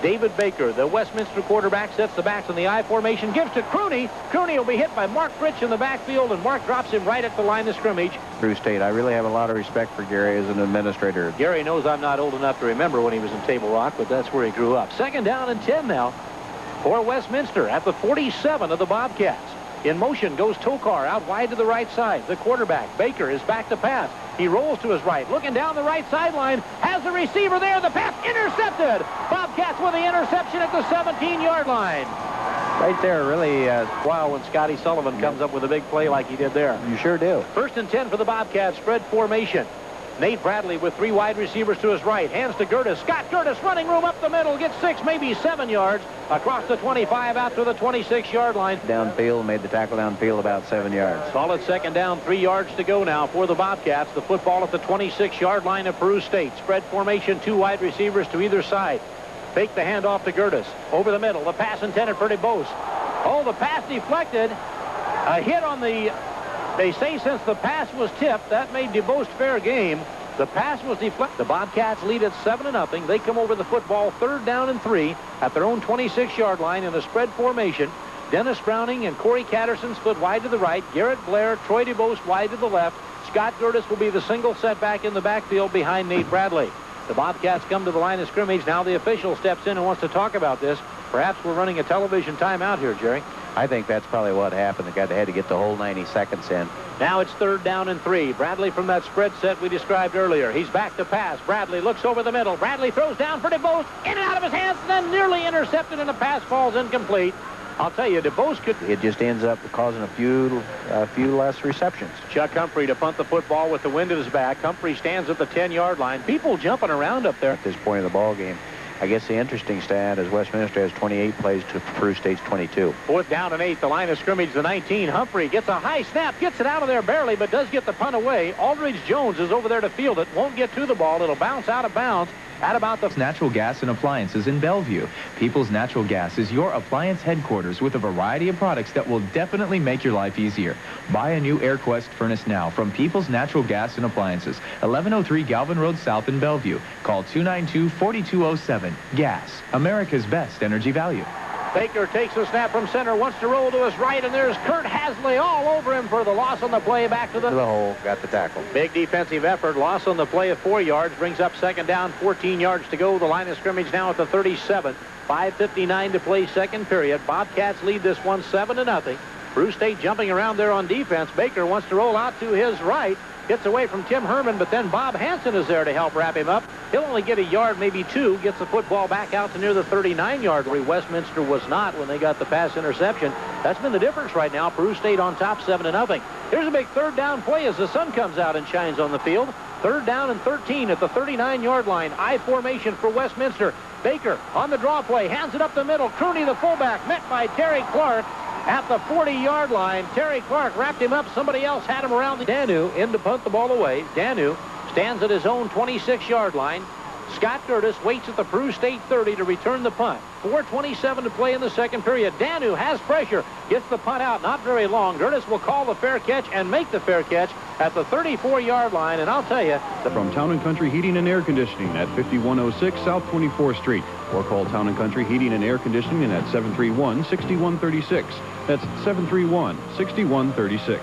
Speaker 1: David Baker, the Westminster quarterback, sets the backs in the I formation, gives to Crooney. Crooney will be hit by Mark Fritsch in the backfield, and Mark drops him right at the line of scrimmage.
Speaker 4: Peru State, I really have a lot of respect for Gary as an administrator.
Speaker 1: Gary knows I'm not old enough to remember when he was in Table Rock, but that's where he grew up. 2nd down and 10 now for Westminster at the 47 of the Bobcats. In motion goes Tokar out wide to the right side. The quarterback, Baker, is back to pass. He rolls to his right, looking down the right sideline, has the receiver there. The pass intercepted. Bobcats with the interception at the 17-yard line. Right there, really wow when Scotty Sullivan comes up with a big play like he did there.
Speaker 4: You sure do.
Speaker 1: 1st and 10 for the Bobcats, spread formation. Nate Bradley with 3 wide receivers to his right. Hands to Gertis. Scott Gertis running room up the middle. Gets 6, maybe 7 yards. Across the 25 out to the 26-yard line.
Speaker 4: Downfield, made the tackle downfield about 7 yards.
Speaker 1: Solid 2nd down, 3 yards to go now for the Bobcats. The football at the 26-yard line of Peru State. Spread formation, 2 wide receivers to either side. Fake the handoff to Gertis. Over the middle. The pass intended for DeBose. Oh, the pass deflected. A hit on the... They say since the pass was tipped, that made DeBose fair game. The pass was deflected. The Bobcats lead at 7-0. They come over the football 3rd down and 3 at their own 26-yard line in a spread formation. Dennis Browning and Corey Catterson split wide to the right. Garrett Blair, Troy DeBose wide to the left. Scott Gertis will be the single setback in the backfield behind Nate Bradley. The Bobcats come to the line of scrimmage. Now the official steps in and wants to talk about this. Perhaps we're running a television timeout here, Jerry.
Speaker 4: I think that's probably what happened. The guy had to get the whole 90 seconds in.
Speaker 1: Now it's 3rd down and 3. Bradley from that spread set we described earlier. He's back to pass. Bradley looks over the middle. Bradley throws down for DeBose. In and out of his hands, and then nearly intercepted, and the pass falls incomplete. I'll tell you, DeBose could...
Speaker 4: It just ends up causing a few less receptions.
Speaker 1: Chuck Humphrey to punt the football with the wind at his back. Humphrey stands at the 10-yard line. People jumping around up there.
Speaker 4: At this point of the ball game. I guess the interesting stat is Westminster has 28 plays to Peru State's 22.
Speaker 1: 4th down and 8. The line of scrimmage, the 19. Humphrey gets a high snap, gets it out of there barely, but does get the punt away. Aldridge Jones is over there to field it. Won't get to the ball. It'll bounce out of bounds at about the...
Speaker 5: Natural Gas and Appliances in Bellevue. People's Natural Gas is your appliance headquarters with a variety of products that will definitely make your life easier. Buy a new AirQuest furnace now from People's Natural Gas and Appliances, 1103 Galvin Road South in Bellevue. Call 292-4207. Gas, America's best energy value.
Speaker 1: Baker takes the snap from center, wants to roll to his right, and there's Kurt Hasley all over him for the loss on the play. Back to the
Speaker 4: hole, got the tackle.
Speaker 1: Big defensive effort. Loss on the play of 4 yards, brings up 2nd down, 14 yards to go. The line of scrimmage now at the 37. 5:59 to play, 2nd period. Bobcats lead this one 7-0. Peru State jumping around there on defense. Baker wants to roll out to his right. Gets away from Tim Herman, but then Bob Hansen is there to help wrap him up. He'll only get a yard, maybe 2. Gets the football back out to near the 39-yard where Westminster was not when they got the pass interception. That's been the difference right now. Peru State on top 7-0. Here's a big 3rd down play as the sun comes out and shines on the field. 3rd down and 13 at the 39-yard line. I formation for Westminster. Baker on the draw play, hands it up the middle. Crooney, the fullback, met by Terry Clark. at the 40-yard line. Terry Clark wrapped him up. Somebody else had him around. Danu in to punt the ball away. Danu stands at his own 26-yard line. Scott Curtis waits at the Peru State 30 to return the punt. 4:27 to play in the second period. Danu has pressure. Gets the punt out. Not very long. Curtis will call the fair catch and make the fair catch at the 34-yard line. And I'll tell you,
Speaker 10: from Town & Country Heating and Air Conditioning at 5106 South 24th Street. Or call Town & Country Heating and Air Conditioning at 731-6136. That's 731-6136.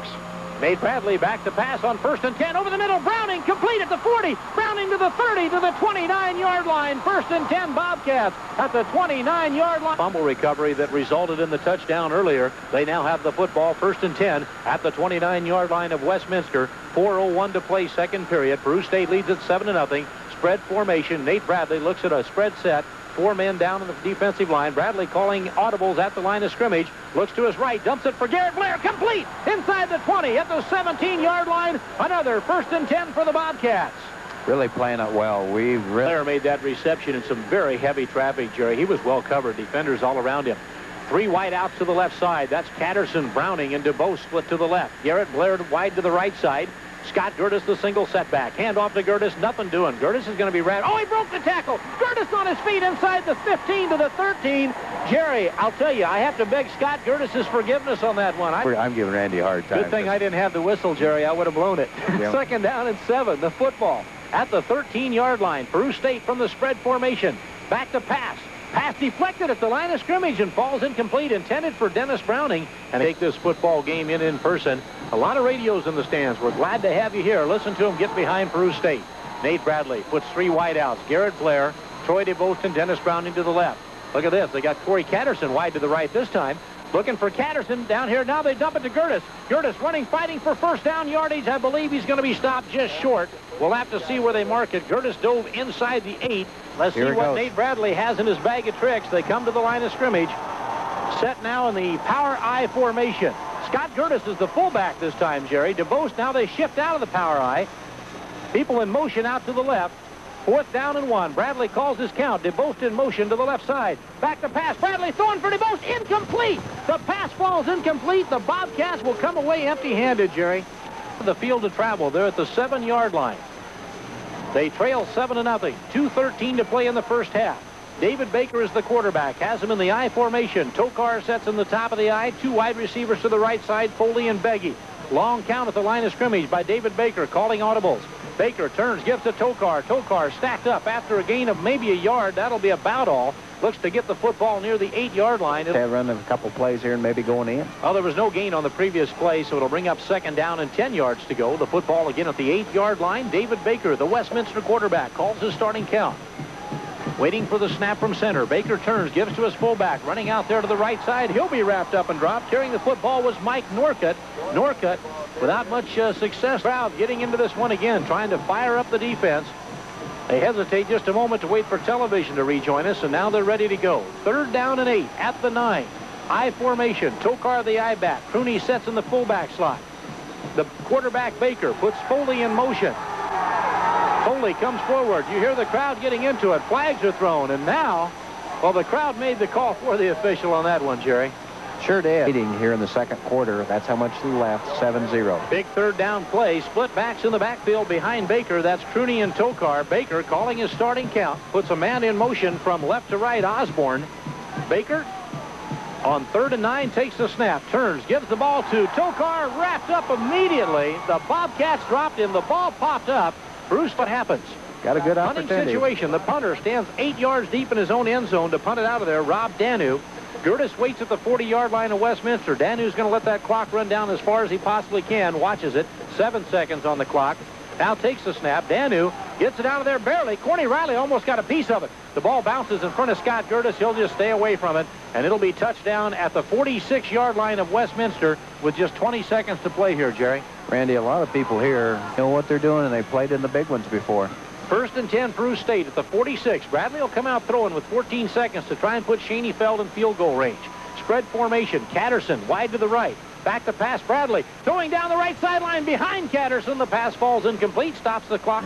Speaker 1: Nate Bradley back to pass on 1st and 10 over the middle. Browning complete at the 40. Browning to the 30 to the 29-yard line. 1st and 10 Bobcats at the 29-yard line. Fumble recovery that resulted in the touchdown earlier. They now have the football 1st and 10 at the 29-yard line of Westminster. 4:01 to play second period. Peru State leads at 7-0. Spread formation. Nate Bradley looks at a spread set. 4 men down in the defensive line. Bradley calling audibles at the line of scrimmage. Looks to his right. Dumps it for Garrett Blair. Complete inside the 20 at the 17-yard line. Another 1st and 10 for the Bobcats.
Speaker 4: Really playing it well.
Speaker 1: Blair made that reception in some very heavy traffic, Jerry. He was well covered. Defenders all around him. 3 wide outs to the left side. That's Catterson, Browning, and DeBose split to the left. Garrett Blair wide to the right side. Scott Gertis, the single setback. Hand off to Gertis. Nothing doing. Gertis is going to be wrapped. Oh, he broke the tackle. Gertis on his feet inside the 15 to the 13. Jerry, I'll tell you, I have to beg Scott Gertis' forgiveness on that one.
Speaker 4: I'm giving Randy a hard time.
Speaker 1: Good thing I didn't have the whistle, Jerry. I would have blown it.
Speaker 4: Yeah.
Speaker 1: 2nd down and 7. The football at the 13-yard line. Peru State from the spread formation. Back to pass. Pass deflected at the line of scrimmage and falls incomplete. Intended for Dennis Browning. And take this football game in person. A lot of radios in the stands. We're glad to have you here. Listen to them get behind Peru State. Nate Bradley puts 3 wide outs. Garrett Blair, Troy DeBose, and Dennis Browning to the left. Look at this. They got Corey Catterson wide to the right this time. Looking for Catterson down here. Now they dump it to Gertis. Gertis running, fighting for 1st down yardage. I believe he's going to be stopped just short. We'll have to see where they mark it. Gertis dove inside the 8. Let's see what Nate Bradley has in his bag of tricks. They come to the line of scrimmage. Set now in the power I formation. Scott Gertis is the fullback this time, Jerry. DeBose, now they shift out of the power I. People in motion out to the left. 4th down and 1. Bradley calls his count. DeBose in motion to the left side. Back to pass. Bradley throwing for DeBose. Incomplete. The pass falls incomplete. The Bobcats will come away empty-handed, Jerry. The field to travel. They're at the 7-yard line. They trail 7-0. 2:13 to play in the first half. David Baker is the quarterback. Has him in the I formation. Tokar sets in the top of the I. 2 wide receivers to the right side, Foley and Beggy. Long count at the line of scrimmage by David Baker, calling audibles. Baker turns, gives to Tokar. Tokar stacked up after a gain of maybe a yard. That'll be about all. Looks to get the football near the 8-yard line.
Speaker 4: They're running a couple plays here and maybe going in.
Speaker 1: Oh, there was no gain on the previous play, so it'll bring up 2nd down and 10 yards to go. The football again at the 8-yard line. David Baker, the Westminster quarterback, calls his starting count. Waiting for the snap from center. Baker turns, gives to his fullback. Running out there to the right side. He'll be wrapped up and dropped. Carrying the football was Mike Norcutt. Norcutt, without much success. Crowd getting into this one again, trying to fire up the defense. They hesitate just a moment to wait for television to rejoin us, and now they're ready to go. 3rd down and 8 at the 9. I formation. Tokar the I back. Crooney sets in the fullback slot. The quarterback Baker puts Foley in motion. Foley comes forward. You hear the crowd getting into it. Flags are thrown, and now, well, the crowd made the call for the official on that one, Jerry.
Speaker 4: Sure did. Here in the second quarter. That's how much left. 7-0.
Speaker 1: Big 3rd down play. Split backs in the backfield behind Baker. That's Crooney and Tokar. Baker calling his starting count. Puts a man in motion from left to right. Osborne. Baker on 3rd and 9 takes the snap. Turns. Gives the ball to Tokar. Wrapped up immediately. The Bobcats dropped him. The ball popped up. Bruce, what happens?
Speaker 4: Got a good
Speaker 1: punting
Speaker 4: opportunity.
Speaker 1: Situation. The punter stands 8 yards deep in his own end zone to punt it out of there. Rob Danu. Gertis waits at the 40-yard line of Westminster. Danu's going to let that clock run down as far as he possibly can. Watches it. 7 seconds on the clock. Now takes the snap. Danu gets it out of there barely. Corny Riley almost got a piece of it. The ball bounces in front of Scott Gertis. He'll just stay away from it. And it'll be touchdown at the 46-yard line of Westminster with just 20 seconds to play here, Jerry.
Speaker 4: Randy, a lot of people here know what they're doing, and they played in the big ones before.
Speaker 1: 1st and 10, Peru State at the 46. Bradley will come out throwing with 14 seconds to try and put Shaney Feld in field goal range. Spread formation. Catterson wide to the right. Back to pass Bradley. Throwing down the right sideline behind Catterson. The pass falls incomplete. Stops the clock.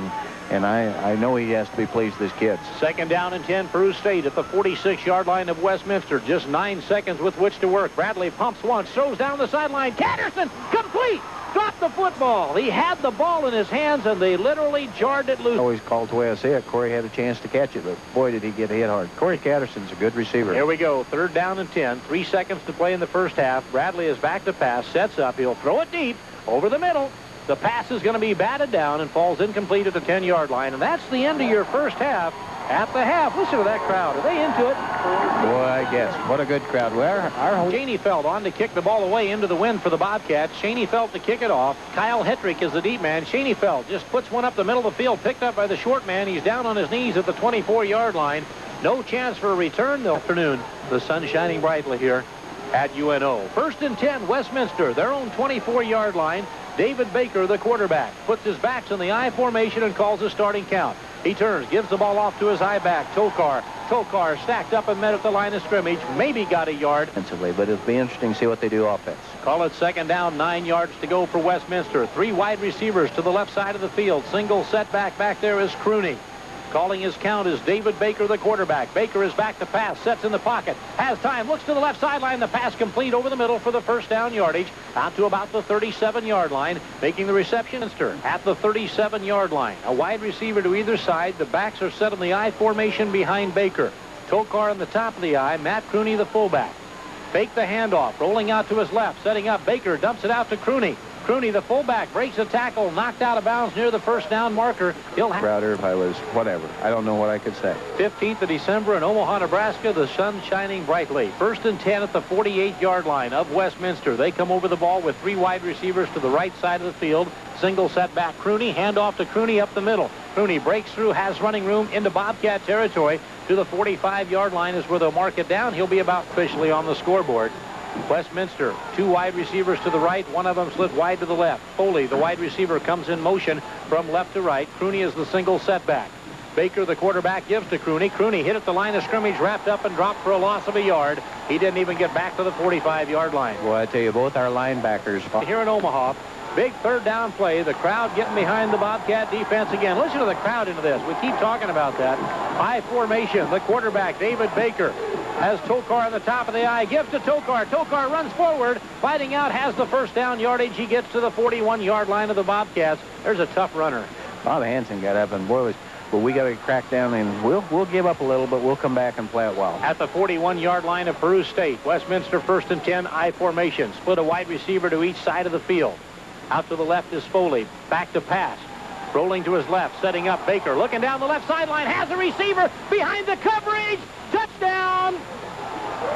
Speaker 4: And I know he has to be pleased with his kids.
Speaker 1: Second down and 10, Peru State at the 46-yard line of Westminster. Just 9 seconds with which to work. Bradley pumps once, throws down the sideline. Catterson, complete! Dropped the football. He had the ball in his hands, and they literally jarred it loose.
Speaker 4: Always called the way I say it. Corey had a chance to catch it, but boy, did he get hit hard. Corey Catterson's a good receiver.
Speaker 1: Here we go. Third down and 10. 3 seconds to play in the first half. Bradley is back to pass, sets up. He'll throw it deep over the middle. The pass is going to be batted down and falls incomplete at the 10-yard line. And that's the end of your first half. At the half, listen to that crowd. Are they into it?
Speaker 4: Boy, I guess. What a good crowd. Well,
Speaker 1: Cheney Felt on to kick the ball away into the wind for the Bobcats. Cheney Felt to kick it off. Kyle Hetrick is the deep man. Cheney Felt just puts one up the middle of the field, picked up by the short man. He's down on his knees at the 24-yard line. No chance for a return this afternoon. The sun shining brightly here at UNO. First and 10, Westminster, their own 24-yard line. David Baker, the quarterback, puts his backs in the I formation and calls a starting count. He turns, gives the ball off to his high back, Tokar. Tokar stacked up and met at the line of scrimmage. Maybe got a yard.
Speaker 4: Defensively, but it'll be interesting to see what they do offense.
Speaker 1: Call it second down, 9 yards to go for Westminster. 3 wide receivers to the left side of the field. Single setback back there is Crooney. Calling his count is David Baker, the quarterback. Baker is back to pass, sets in the pocket, has time, looks to the left sideline. The pass complete over the middle for the first down yardage, out to about the 37-yard line, making the reception at the 37-yard line. A wide receiver to either side. The backs are set in the I formation behind Baker. Tokar on the top of the I, Matt Crooney, the fullback. Fake the handoff, rolling out to his left, setting up Baker, dumps it out to Crooney. Crooney, the fullback, breaks a tackle, knocked out of bounds near the first down marker. He'll have
Speaker 4: prouder if I was whatever. I don't know what I could say.
Speaker 1: 15th of December in Omaha, Nebraska. The sun shining brightly. First and 10 at the 48-yard line of Westminster. They come over the ball with 3 wide receivers to the right side of the field. Single setback Crooney, handoff to Crooney up the middle. Crooney breaks through, has running room into Bobcat territory. To the 45-yard line is where they'll mark it down. He'll be about officially on the scoreboard. Westminster, 2 wide receivers to the right, one of them slid wide to the left. Foley, the wide receiver, comes in motion from left to right. Crooney is the single setback. Baker, the quarterback, gives to Crooney. Crooney hit at the line of scrimmage, wrapped up and dropped for a loss of a yard. He didn't even get back to the 45-yard line.
Speaker 4: Well, I tell you, both our linebackers
Speaker 1: here in Omaha. Big third down play. The crowd getting behind the Bobcat defense again. Listen to the crowd into this. We keep talking about that. I formation. The quarterback, David Baker, has Tokar on the top of the I. Gives to Tokar. Tokar runs forward. Fighting out, has the first down yardage. He gets to the 41-yard line of the Bobcats. There's a tough runner.
Speaker 4: Bob Hansen got up and boy, but we got to crack down and we'll give up a little, but we'll come back and play it well.
Speaker 1: At the 41-yard line of Peru State, Westminster first and 10, I formation. Split a wide receiver to each side of the field. Out to the left is Foley. Back to pass. Rolling to his left, setting up Baker. Looking down the left sideline, has a receiver behind the coverage. Touchdown!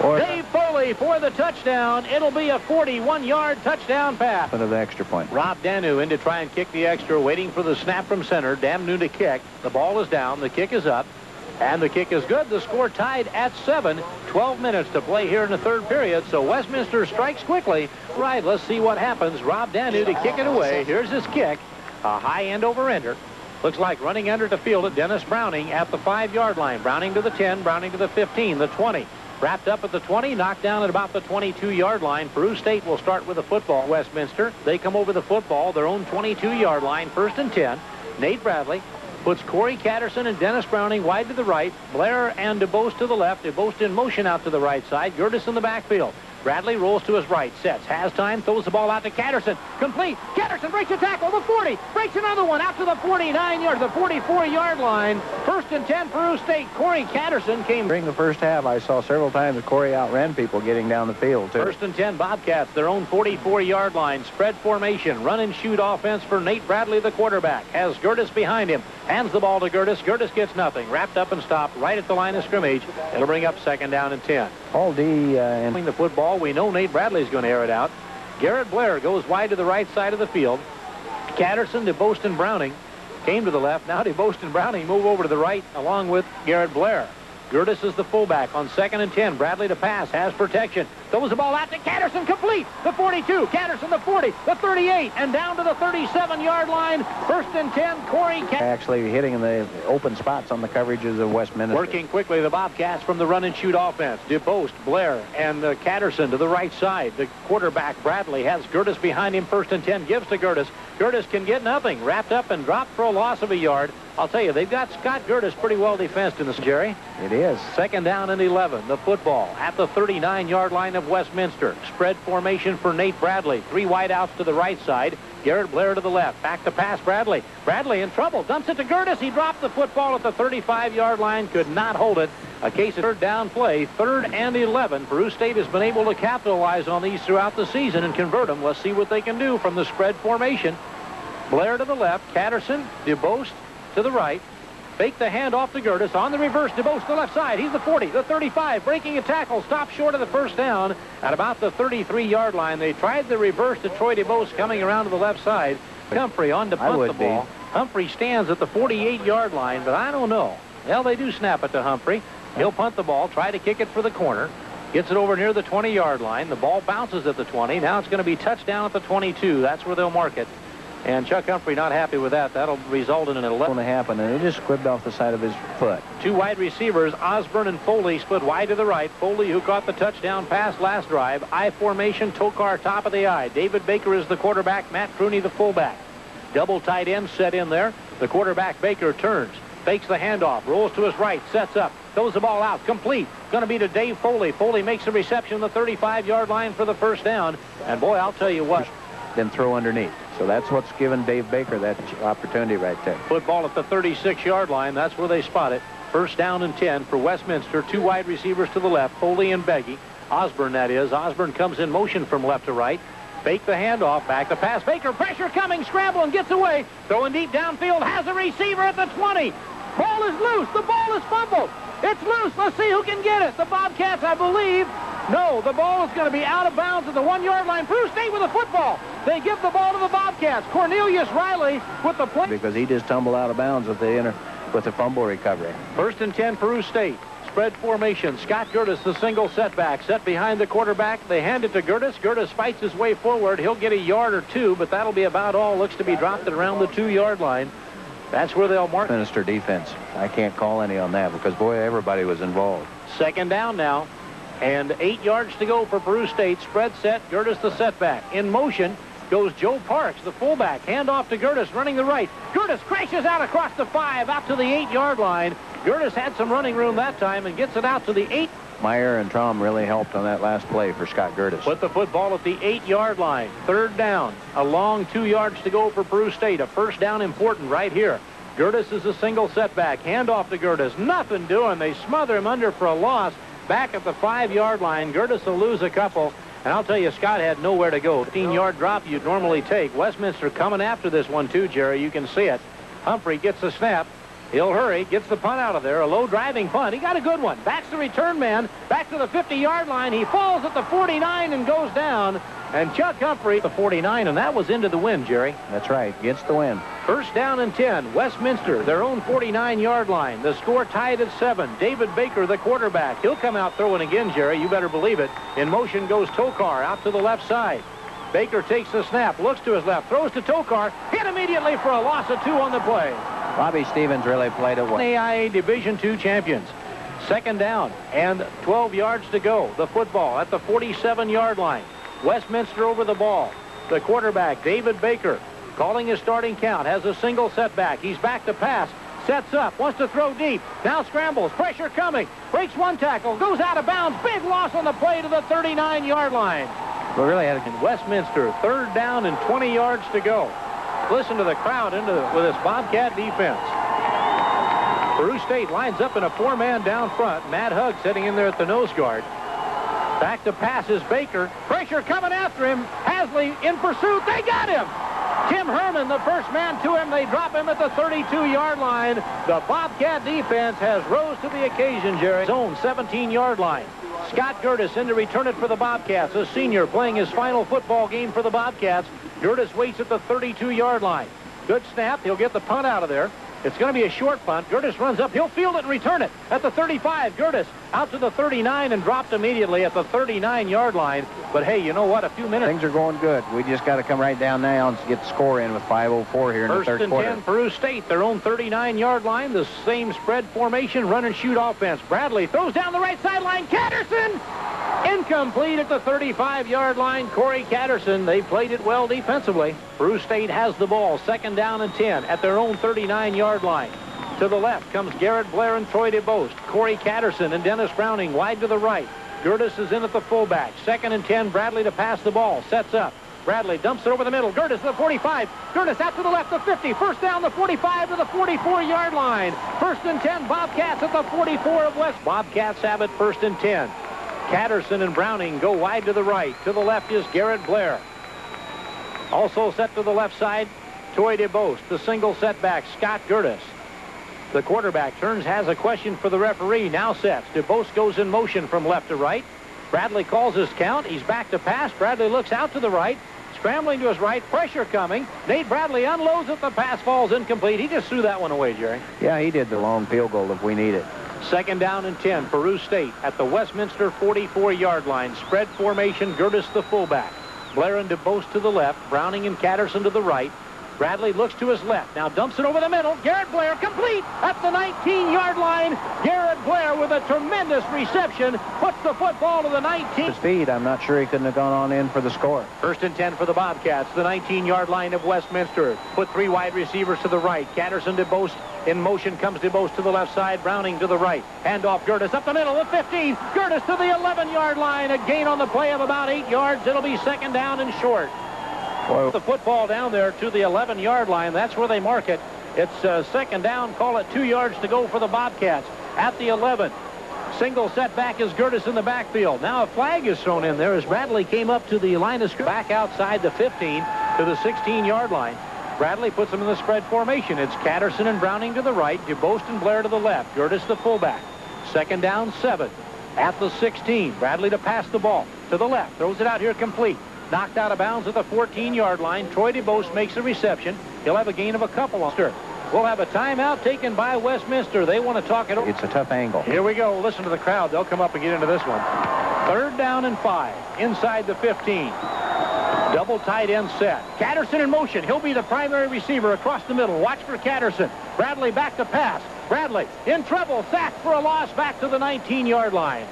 Speaker 1: Dave Foley for the touchdown. It'll be a 41-yard touchdown pass.
Speaker 4: Another extra point.
Speaker 1: Rob Danu in to try and kick the extra, waiting for the snap from center. Danu to kick. The ball is down. The kick is up. And the kick is good. The score tied at 7. 12 minutes to play here in the third period. So Westminster strikes quickly. Right, let's see what happens. Rob Danu to kick it away. Here's his kick. A high end over ender. Looks like running under to field it. Dennis Browning at the 5-yard line. Browning to the 10. Browning to the 15. The 20. Wrapped up at the 20. Knocked down at about the 22-yard line. Peru State will start with the football. Westminster, they come over the football. Their own 22-yard line. First and 10. Nate Bradley puts Corey Catterson and Dennis Browning wide to the right. Blair and DeBose to the left. DeBose in motion out to the right side. Gertis in the backfield. Bradley rolls to his right, sets, has time, throws the ball out to Catterson. Complete. Catterson breaks a tackle, the 40, breaks another one out to the 49-yard, the 44-yard line. First and 10, Peru State. Corey Catterson came.
Speaker 4: During the first half, I saw several times that Corey outran people getting down the field, too.
Speaker 1: First and 10, Bobcats, their own 44-yard line. Spread formation, run and shoot offense for Nate Bradley, the quarterback. Has Gertis behind him. Hands the ball to Gertis. Gertis gets nothing. Wrapped up and stopped right at the line of scrimmage. It'll bring up second down and 10.
Speaker 4: All D and
Speaker 1: the football. We know Nate Bradley's going to air it out. Garrett Blair goes wide to the right side of the field. Catterson to Boston Browning. Came to the left. Now DeBose and Browning move over to the right along with Garrett Blair. Gertis is the fullback on 2nd and 10. Bradley to pass, has protection. Throws the ball out to Catterson, complete. The 42, Catterson the 40, the 38, and down to the 37-yard line. 1st and 10, Corey
Speaker 4: actually hitting in the open spots on the coverages of Westminster.
Speaker 1: Working quickly, the Bobcats from the run-and-shoot offense. DeBost, Blair, and Catterson to the right side. The quarterback, Bradley, has Gertis behind him. 1st and 10, gives to Gertis. Gertis can get nothing. Wrapped up and dropped for a loss of a yard. I'll tell you, they've got Scott Gertis pretty well defensed in this, Jerry.
Speaker 4: It is.
Speaker 1: 2nd down and 11. The football at the 39-yard line of Westminster. Spread formation for Nate Bradley. 3 wideouts to the right side. Garrett Blair to the left. Back to pass Bradley. Bradley in trouble. Dumps it to Gertis. He dropped the football at the 35-yard line. Could not hold it. A case of 3rd down play. 3rd and 11. Peru State has been able to capitalize on these throughout the season and convert them. Let's see what they can do from the spread formation. Blair to the left. Catterson, DeBost to the right. Fake the handoff to Gertis. On the reverse, DeBost to the left side. He's the 40, the 35. Breaking a tackle. Stopped short of the 1st down at about the 33-yard line. They tried the reverse to Troy DeBost coming around to the left side. Humphrey on to punt the ball. Humphrey stands at the 48-yard line, but I don't know. Well, they do snap it to Humphrey. He'll punt the ball, try to kick it for the corner. Gets it over near the 20-yard line. The ball bounces at the 20. Now it's going to be touchdown at the 22. That's where they'll mark it. And Chuck Humphrey not happy with that. That'll result in an 11.
Speaker 4: Going to happen, and it just squibbed off the side of his foot.
Speaker 1: 2 wide receivers, Osborne and Foley, split wide to the right. Foley, who caught the touchdown pass last drive. I formation, Tokar top of the I. David Baker is the quarterback, Matt Crooney the fullback. Double tight end set in there. The quarterback, Baker, turns, fakes the handoff, rolls to his right, sets up, throws the ball out, complete. Going to be to Dave Foley. Foley makes a reception on the 35-yard line for the 1st down. And boy, I'll tell you what.
Speaker 4: Then throw underneath. So that's what's given Dave Baker that opportunity right there.
Speaker 1: Football at the 36-yard line. That's where they spot it. 1st down and 10 for Westminster. 2 wide receivers to the left, Foley and Beggy. Osborne, that is. Osborne comes in motion from left to right. Fake the handoff. Back to pass. Baker, pressure coming. Scramble and gets away. Throwing deep downfield. Has a receiver at the 20. Ball is loose. The ball is fumbled. It's loose. Let's see who can get it. The Bobcats, I believe. No, the ball is going to be out of bounds at the 1-yard line. Peru State with the football. They give the ball to the Bobcats. Cornelius Riley with the play.
Speaker 4: Because he just tumbled out of bounds with the fumble recovery.
Speaker 1: 1st and 10, Peru State. Spread formation. Scott Gertis, the single setback. Set behind the quarterback. They hand it to Gertis. Gertis fights his way forward. He'll get a yard or 2, but that'll be about all. Looks to be dropped at around the 2-yard line. That's where they'll mark.
Speaker 4: Minister defense. I can't call any on that because, boy, everybody was involved.
Speaker 1: 2nd down now. And 8 yards to go for Peru State. Spread set. Gertis the setback. In motion goes Joe Parks, the fullback. Handoff to Gertis, running the right. Gertis crashes out across the 5, out to the 8-yard line. Gertis had some running room that time and gets it out to the 8.
Speaker 4: Meyer and Traum really helped on that last play for Scott Gertis.
Speaker 1: Put the football at the 8-yard line. 3rd down. A long 2 yards to go for Peru State. A 1st down important right here. Gertis is a single setback. Handoff to Gertis. Nothing doing. They smother him under for a loss. Back at the 5-yard line. Gertis will lose a couple. And I'll tell you, Scott had nowhere to go. 15-yard drop you'd normally take. Westminster coming after this one, too, Jerry. You can see it. Humphrey gets the snap. He'll hurry, gets the punt out of there. A low driving punt. He got a good one. Backs the return man. Back to the 50-yard line. He falls at the 49 and goes down. And Chuck Humphrey, the 49, and that was into the wind, Jerry.
Speaker 4: That's right. Gets the win.
Speaker 1: 1st down and 10. Westminster, their own 49-yard line. The score tied at 7. David Baker, the quarterback. He'll come out throwing again, Jerry. You better believe it. In motion goes Tokar out to the left side. Baker takes the snap, looks to his left, throws to Tokar. Hit immediately for a loss of 2 on the play.
Speaker 4: Bobby Stevens really played it well.
Speaker 1: NAIA Division II champions. 2nd down and 12 yards to go. The football at the 47-yard line. Westminster over the ball. The quarterback, David Baker, calling his starting count, has a single setback. He's back to pass, sets up, wants to throw deep, now scrambles, pressure coming, breaks 1 tackle, goes out of bounds, big loss on the play to the 39-yard line.
Speaker 4: We really had
Speaker 1: in Westminster, 3rd down and 20 yards to go. Listen to the crowd with this Bobcat defense. Peru State lines up in a 4-man down front. Matt Hugg sitting in there at the nose guard. Back to pass is Baker. Pressure coming after him. Hasley in pursuit. They got him. Tim Herman, the first man to him. They drop him at the 32-yard line. The Bobcat defense has rose to the occasion, Jerry. Zone 17-yard line. Scott Gertis in to return it for the Bobcats. A senior playing his final football game for the Bobcats. Gertis waits at the 32-yard line. Good snap. He'll get the punt out of there. It's going to be a short punt. Gertis runs up. He'll field it and return it at the 35. Gertis out to the 39 and dropped immediately at the 39-yard line. But, hey, you know what? A few minutes.
Speaker 4: Things are going good. We just got to come right down now and get the score in with 5:04 here in the third quarter.
Speaker 1: First and 10, Peru State, their own 39-yard line. The same spread formation, run and shoot offense. Bradley throws down the right sideline. Catterson! Incomplete at the 35-yard line. Corey Catterson. They played it well defensively. Peru State has the ball. Second down and 10 at their own 39-yard line. To the left comes Garrett Blair and Troy DeBost. Corey Catterson and Dennis Browning wide to the right. Gertis is in at the fullback. Second and 10. Bradley to pass the ball. Sets up. Bradley dumps it over the middle. Gertis to the 45. Gertis out to the left, the 50. First down, the 45 to the 44-yard line. First and 10. Bobcats at the 44 of West. Bobcats have it first and 10. Catterson and Browning go wide to the right. To the left is Garrett Blair. Also set to the left side, Troy DeBost. The single setback, Scott Gertis. The quarterback turns, has a question for the referee. Now sets. DeBost goes in motion from left to right. Bradley calls his count. He's back to pass. Bradley looks out to the right. Scrambling to his right. Pressure coming. Nate Bradley unloads it. The pass falls incomplete. He just threw that one away, Jerry.
Speaker 4: Yeah, he did the long field goal if we need it.
Speaker 1: Second down and 10. Peru State at the Westminster 44-yard line. Spread formation. Gertis the fullback. Blair and DeBost to the left. Browning and Catterson to the right. Bradley looks to his left. Now dumps it over the middle. Garrett Blair complete at the 19-yard line. Garrett Blair with a tremendous reception puts the football to the 19.
Speaker 4: His speed, I'm not sure he couldn't have gone on in for the score.
Speaker 1: First and 10 for the Bobcats. The 19-yard line of Westminster. Put three wide receivers to the right. Catterson DeBost in motion comes DeBost to the left side. Browning to the right. Handoff Gertis up the middle. The 15. Gertis to the 11-yard line. A gain on the play of about 8 yards. It'll be second down and short.
Speaker 4: Whoa.
Speaker 1: The football down there to the 11-yard line. That's where they mark it. It's second down. Call it 2 yards to go for the Bobcats at the 11. Single setback is Gertis in the backfield. Now a flag is thrown in there as Bradley came up to the line of scrimmage. Back outside the 15 to the 16-yard line. Bradley puts them in the spread formation. It's Catterson and Browning to the right. DeBost and Blair to the left. Gertis the fullback. Second down, 7 at the 16. Bradley to pass the ball to the left. Throws it out here complete. Knocked out of bounds at the 14-yard line. Troy DeBost makes a reception. He'll have a gain of a couple on. We'll have a timeout taken by Westminster. They want to talk it over.
Speaker 4: It's a tough angle.
Speaker 1: Here we go. Listen to the crowd. They'll come up and get into this one. Third down and 5. Inside the 15. Double tight end set. Catterson in motion. He'll be the primary receiver across the middle. Watch for Catterson. Bradley back to pass. Bradley in trouble. Sacked for a loss back to the 19-yard line.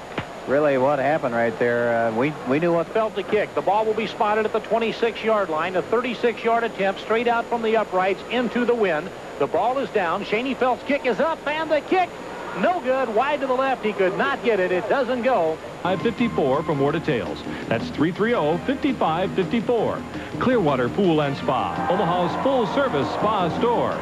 Speaker 4: Really, what happened right there, we knew what.
Speaker 1: Felt the kick. The ball will be spotted at the 26-yard line. A 36-yard attempt straight out from the uprights into the wind. The ball is down. Shaney Felt's kick is up, and the kick, no good. Wide to the left. He could not get it. It doesn't go.
Speaker 6: 554 for more details. That's 330-5554. Clearwater Pool and Spa, Omaha's full-service spa store.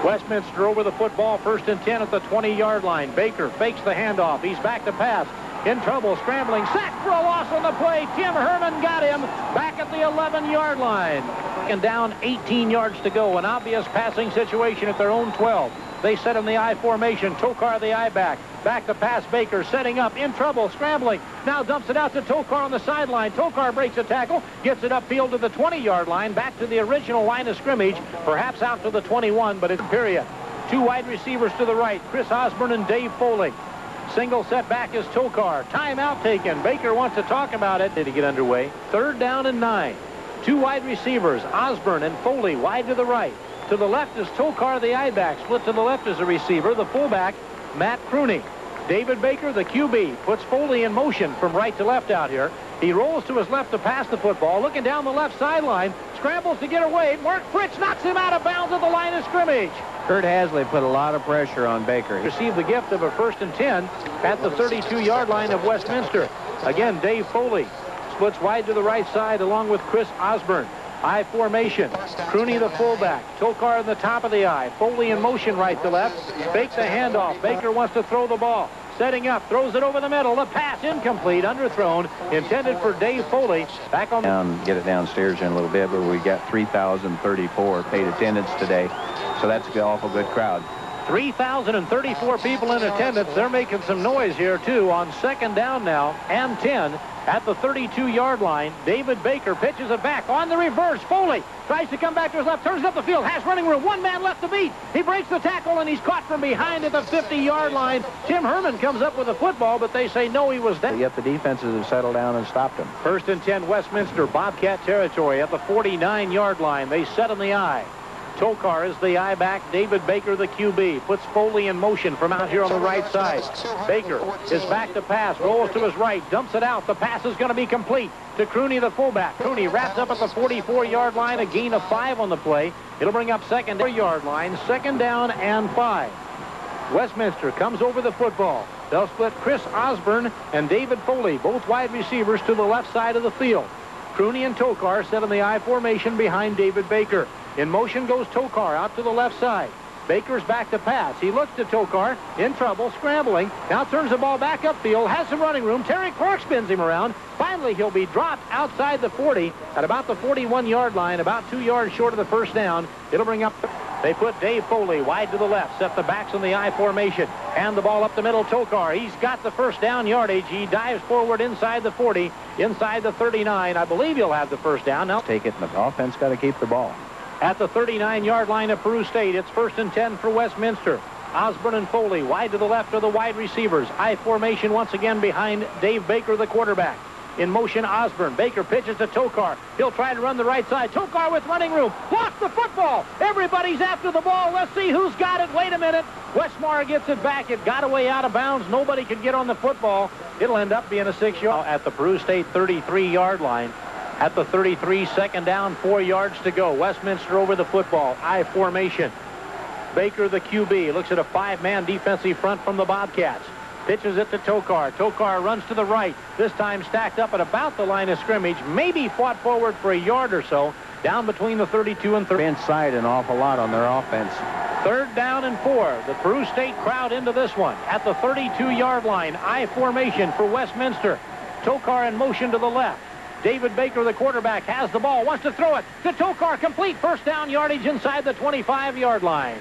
Speaker 1: Westminster over the football, first and 10 at the 20-yard line. Baker fakes the handoff. He's back to pass. In trouble, scrambling. Sacked for a loss on the play. Tim Herman got him back at the 11-yard line. And down 18 yards to go. An obvious passing situation at their own 12. They set in the I formation. Tokar the I back. Back to pass. Baker setting up. In trouble. Scrambling. Now dumps it out to Tokar on the sideline. Tokar breaks a tackle. Gets it upfield to the 20-yard line. Back to the original line of scrimmage. Perhaps out to the 21, but it's period. Two wide receivers to the right. Chris Osborne and Dave Foley. Single setback is Tokar. Timeout taken. Baker wants to talk about it. Did he get underway? Third down and 9. Two wide receivers. Osborne and Foley wide to the right. To the left is Tokar, the I-back. Split to the left as a receiver. The fullback, Matt Crooney. David Baker, the QB, puts Foley in motion from right to left out here. He rolls to his left to pass the football. Looking down the left sideline. Scrambles to get away. Mark Fritz knocks him out of bounds at the line of scrimmage.
Speaker 4: Kurt Hasley put a lot of pressure on Baker.
Speaker 1: Received the gift of a first and 10 at the 32-yard line of Westminster. Again, Dave Foley splits wide to the right side along with Chris Osborne. I formation. Crooney the fullback. Tokar in the top of the I. Foley in motion right to left. Fake the handoff. Baker wants to throw the ball. Setting up. Throws it over the middle. The pass incomplete. Underthrown. Intended for Dave Foley. Back on.
Speaker 4: Get it downstairs in a little bit, but we got 3,034 paid attendance today. So that's an awful good crowd.
Speaker 1: 3,034 people in attendance. They're making some noise here, too, on second down now and 10 At the 32-yard line, David Baker pitches it back on the reverse. Foley tries to come back to his left, turns up the field, has running room, one man left to beat. He breaks the tackle, and he's caught from behind at the 50-yard line. Tim Herman comes up with the football, but they say no, he was dead.
Speaker 4: Yet the defenses have settled down and stopped him.
Speaker 1: 1st and 10, Westminster, Bobcat territory. At the 49-yard line, they set in the eye. Tokar is the eye back. David Baker, the QB, puts Foley in motion from out here on the right side. Baker is back to pass, rolls to his right, dumps it out. The pass is going to be complete to Crooney, the fullback. Crooney wraps up at the 44-yard line, a gain of 5 on the play. It'll bring up 2nd line, 2nd down and 5. Westminster comes over the football. They'll split Chris Osborne and David Foley, both wide receivers, to the left side of the field. Crooney and Tokar set in the I formation behind David Baker. In motion goes Tokar out to the left side. Baker's back to pass. He looks to Tokar, in trouble, scrambling. Now turns the ball back upfield, has some running room. Terry Clark spins him around. Finally, he'll be dropped outside the 40 at about the 41-yard line, about 2 yards short of the first down. It'll bring up... They put Dave Foley wide to the left, set the backs in the I formation. Hand the ball up the middle, Tokar. He's got the first down yardage. He dives forward inside the 40, inside the 39. I believe he'll have the first down. Now
Speaker 4: take it, and the offense got to keep the ball.
Speaker 1: At the 39-yard line of Peru State, it's 1st and 10 for Westminster. Osborne and Foley wide to the left are the wide receivers. I formation once again behind Dave Baker, the quarterback. In motion, Osborne. Baker pitches to Tokar. He'll try to run the right side. Tokar with running room. Lost the football. Everybody's after the ball. Let's see who's got it. Wait a minute. Westmar gets it back. It got away out of bounds. Nobody could get on the football. It'll end up being a 6-yard at the Peru State 33-yard line. At the 33, 2nd down, 4 yards to go. Westminster over the football. I formation. Baker, the QB, looks at a 5-man defensive front from the Bobcats. Pitches it to Tokar. Tokar runs to the right. This time stacked up at about the line of scrimmage. Maybe fought forward for a yard or so. Down between the 32 and 30.
Speaker 4: Inside an awful lot on their offense.
Speaker 1: 3rd down and 4. The Peru State crowd into this one. At the 32-yard line, I formation for Westminster. Tokar in motion to the left. David Baker, the quarterback, has the ball, wants to throw it to Tokar. Complete first down yardage inside the 25-yard line.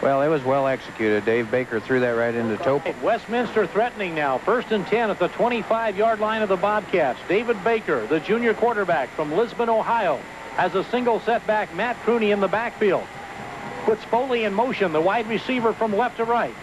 Speaker 4: Well, it was well executed. Dave Baker threw that right into Tokar.
Speaker 1: Westminster threatening now. 1st and 10 at the 25-yard line of the Bobcats. David Baker, the junior quarterback from Lisbon, Ohio, has a single setback. Matt Crooney in the backfield. Puts Foley in motion, the wide receiver from left to right.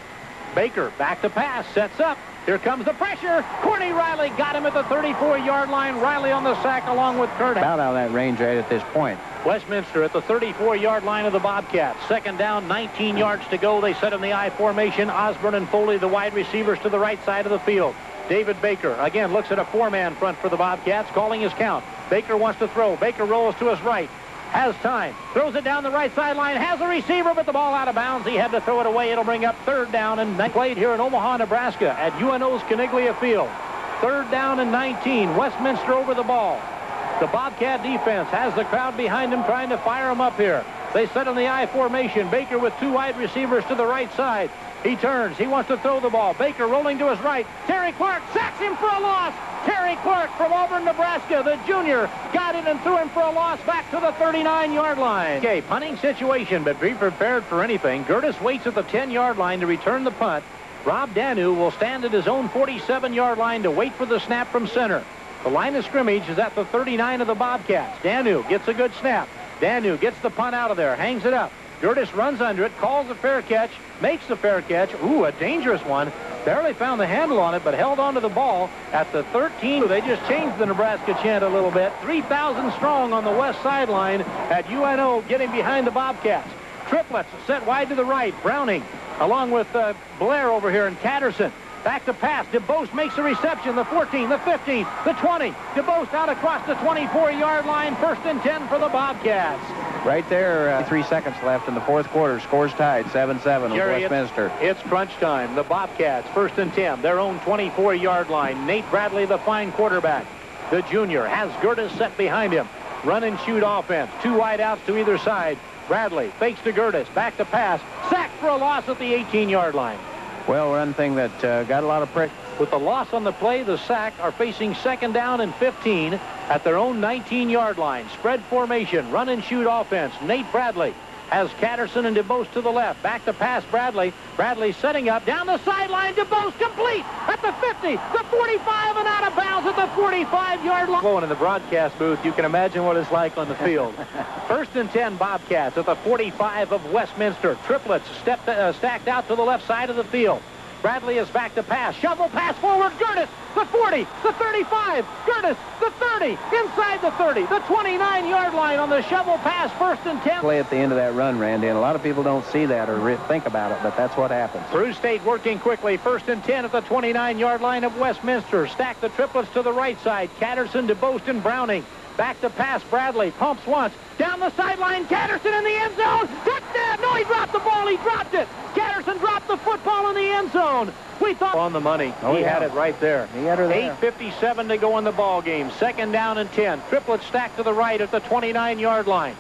Speaker 1: Baker back to pass, sets up. Here comes the pressure. Courtney Riley got him at the 34-yard line. Riley on the sack along with Kurt.
Speaker 4: About out of that range right at this point.
Speaker 1: Westminster at the 34-yard line of the Bobcats. 2nd down, 19 yards to go. They set in the I formation. Osborne and Foley, the wide receivers, to the right side of the field. David Baker, again, looks at a 4-man front for the Bobcats, calling his count. Baker wants to throw. Baker rolls to his right. Has time. Throws it down the right sideline. Has a receiver, but the ball out of bounds. He had to throw it away. It'll bring up 3rd down and played here in Omaha, Nebraska at UNO's Caniglia Field. 3rd down and 19. Westminster over the ball. The Bobcat defense has the crowd behind him trying to fire him up here. They set in the I formation. Baker with 2 wide receivers to the right side. He turns. He wants to throw the ball. Baker rolling to his right. Terry Clark sacks him for a loss. Terry Clark from Auburn, Nebraska, the junior, got in and threw him for a loss back to the 39-yard line. Okay, punting situation, but be prepared for anything. Gertis waits at the 10-yard line to return the punt. Rob Danu will stand at his own 47-yard line to wait for the snap from center. The line of scrimmage is at the 39 of the Bobcats. Danu gets a good snap. Danu gets the punt out of there, hangs it up. Gertis runs under it, calls a fair catch, makes the fair catch. Ooh, a dangerous one. Barely found the handle on it, but held onto the ball at the 13. They just changed the Nebraska chant a little bit. 3,000 strong on the west sideline at UNO, getting behind the Bobcats. Triplets set wide to the right. Browning, along with Blair over here, and Catterson. Back to pass. DeBost makes the reception. The 14, the 15, the 20. DeBost out across the 24-yard line. 1st and 10 for the Bobcats.
Speaker 4: Right there, 3 seconds left in the 4th quarter. Scores tied, 7-7 with Westminster.
Speaker 1: It's crunch time. The Bobcats, 1st and 10, their own 24-yard line. Nate Bradley, the fine quarterback. The junior has Gertis set behind him. Run and shoot offense. 2 wide outs to either side. Bradley fakes to Gertis. Back to pass. Sacked for a loss at the 18-yard line.
Speaker 4: Well, one thing that got a lot of pressure.
Speaker 1: With the loss on the play, the Sac are facing 2nd down and 15 at their own 19-yard line. Spread formation, run and shoot offense. Nate Bradley has Catterson and DeBose to the left. Back to pass Bradley. Bradley setting up down the sideline. DeBose complete at the 50, the 45, and out of bounds at the 45-yard line. Going in the broadcast booth, you can imagine what it's like on the field. First and 10 Bobcats at the 45 of Westminster. Triplets stacked out to the left side of the field. Bradley is back to pass. Shovel pass forward. Gertis, the 40, the 35. Gertis, the 30, inside the 30, the 29-yard line on the shovel pass. First and 10.
Speaker 4: Play at the end of that run, Randy, and a lot of people don't see that or think about it, but that's what happens.
Speaker 1: Peru State working quickly. First and 10 at the 29-yard line of Westminster. Stack the triplets to the right side. Catterson, DeBose, and Browning. Back to pass. Bradley pumps once. Down the sideline. Catterson in the end zone. Touchdown. No, he dropped the ball. He dropped it. Catterson dropped the football in the end zone. We thought on the money.
Speaker 4: Oh,
Speaker 1: he had it right there.
Speaker 4: He had her there.
Speaker 1: 8:57 to go in the ball game. Second down and 10. Triplets stacked to the right at the 29-yard line.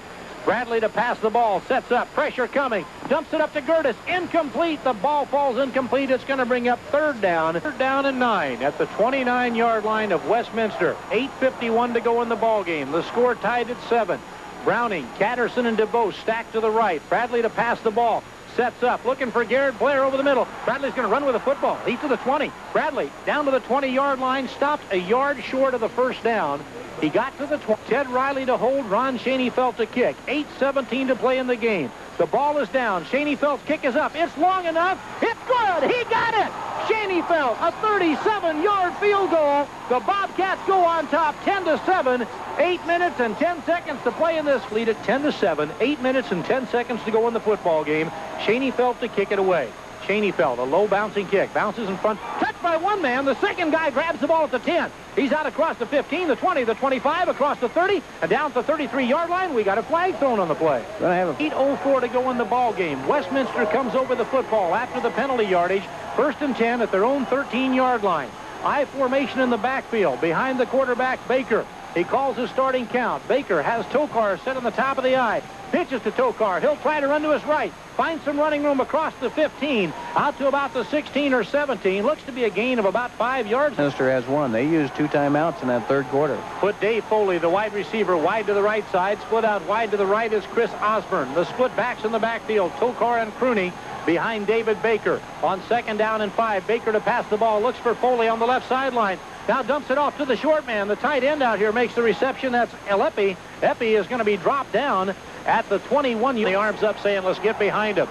Speaker 1: Bradley to pass the ball. Sets up. Pressure coming. Dumps it up to Gertis. Incomplete. The ball falls incomplete. It's going to bring up third down. Third down and 9 at the 29-yard line of Westminster. 8:51 to go in the ball game. The score tied at 7. Browning, Catterson, and DeBose stacked to the right. Bradley to pass the ball. Sets up, looking for Garrett Blair over the middle. Bradley's going to run with the football. He's to the 20. Bradley down to the 20-yard line, stopped a yard short of the first down. He got to the 20. Ted Riley to hold. Ron Shaneyfelt to kick. 8:17 to play in the game. The ball is down. Shaneyfelt's kick is up. It's long enough. It's good. He got it. Shaneyfelt, a 37-yard field goal. The Bobcats go on top 10-7. 8 minutes and 10 seconds to play in this lead at 10-7. 8 minutes and 10 seconds to go in the football game. Shaneyfelt to kick it away. Shaneyfelt, a low bouncing kick. Bounces in front. Touched by one man. The second guy grabs the ball at the 10. He's out across the 15, the 20, the 25, across the 30, and down to the 33-yard line. We got a flag thrown on the play. 8:04 to go in the ball game. Westminster comes over the football after the penalty yardage. First and 10 at their own 13-yard line. I formation in the backfield behind the quarterback, Baker. He calls his starting count. Baker has Tokar set on the top of the I. Pitches to Tokar. He'll try to run to his right. Finds some running room across the 15. Out to about the 16 or 17. Looks to be a gain of about 5 yards.
Speaker 4: Westminster has one. They used 2 timeouts in that third quarter.
Speaker 1: Put Dave Foley, the wide receiver, wide to the right side. Split out wide to the right is Chris Osborne. The split backs in the backfield. Tokar and Crooney behind David Baker. On second down and 5, Baker to pass the ball. Looks for Foley on the left sideline. Now dumps it off to the short man. The tight end out here makes the reception. That's Epi. Epi is going to be dropped down at the 21. The arms up saying, let's get behind him.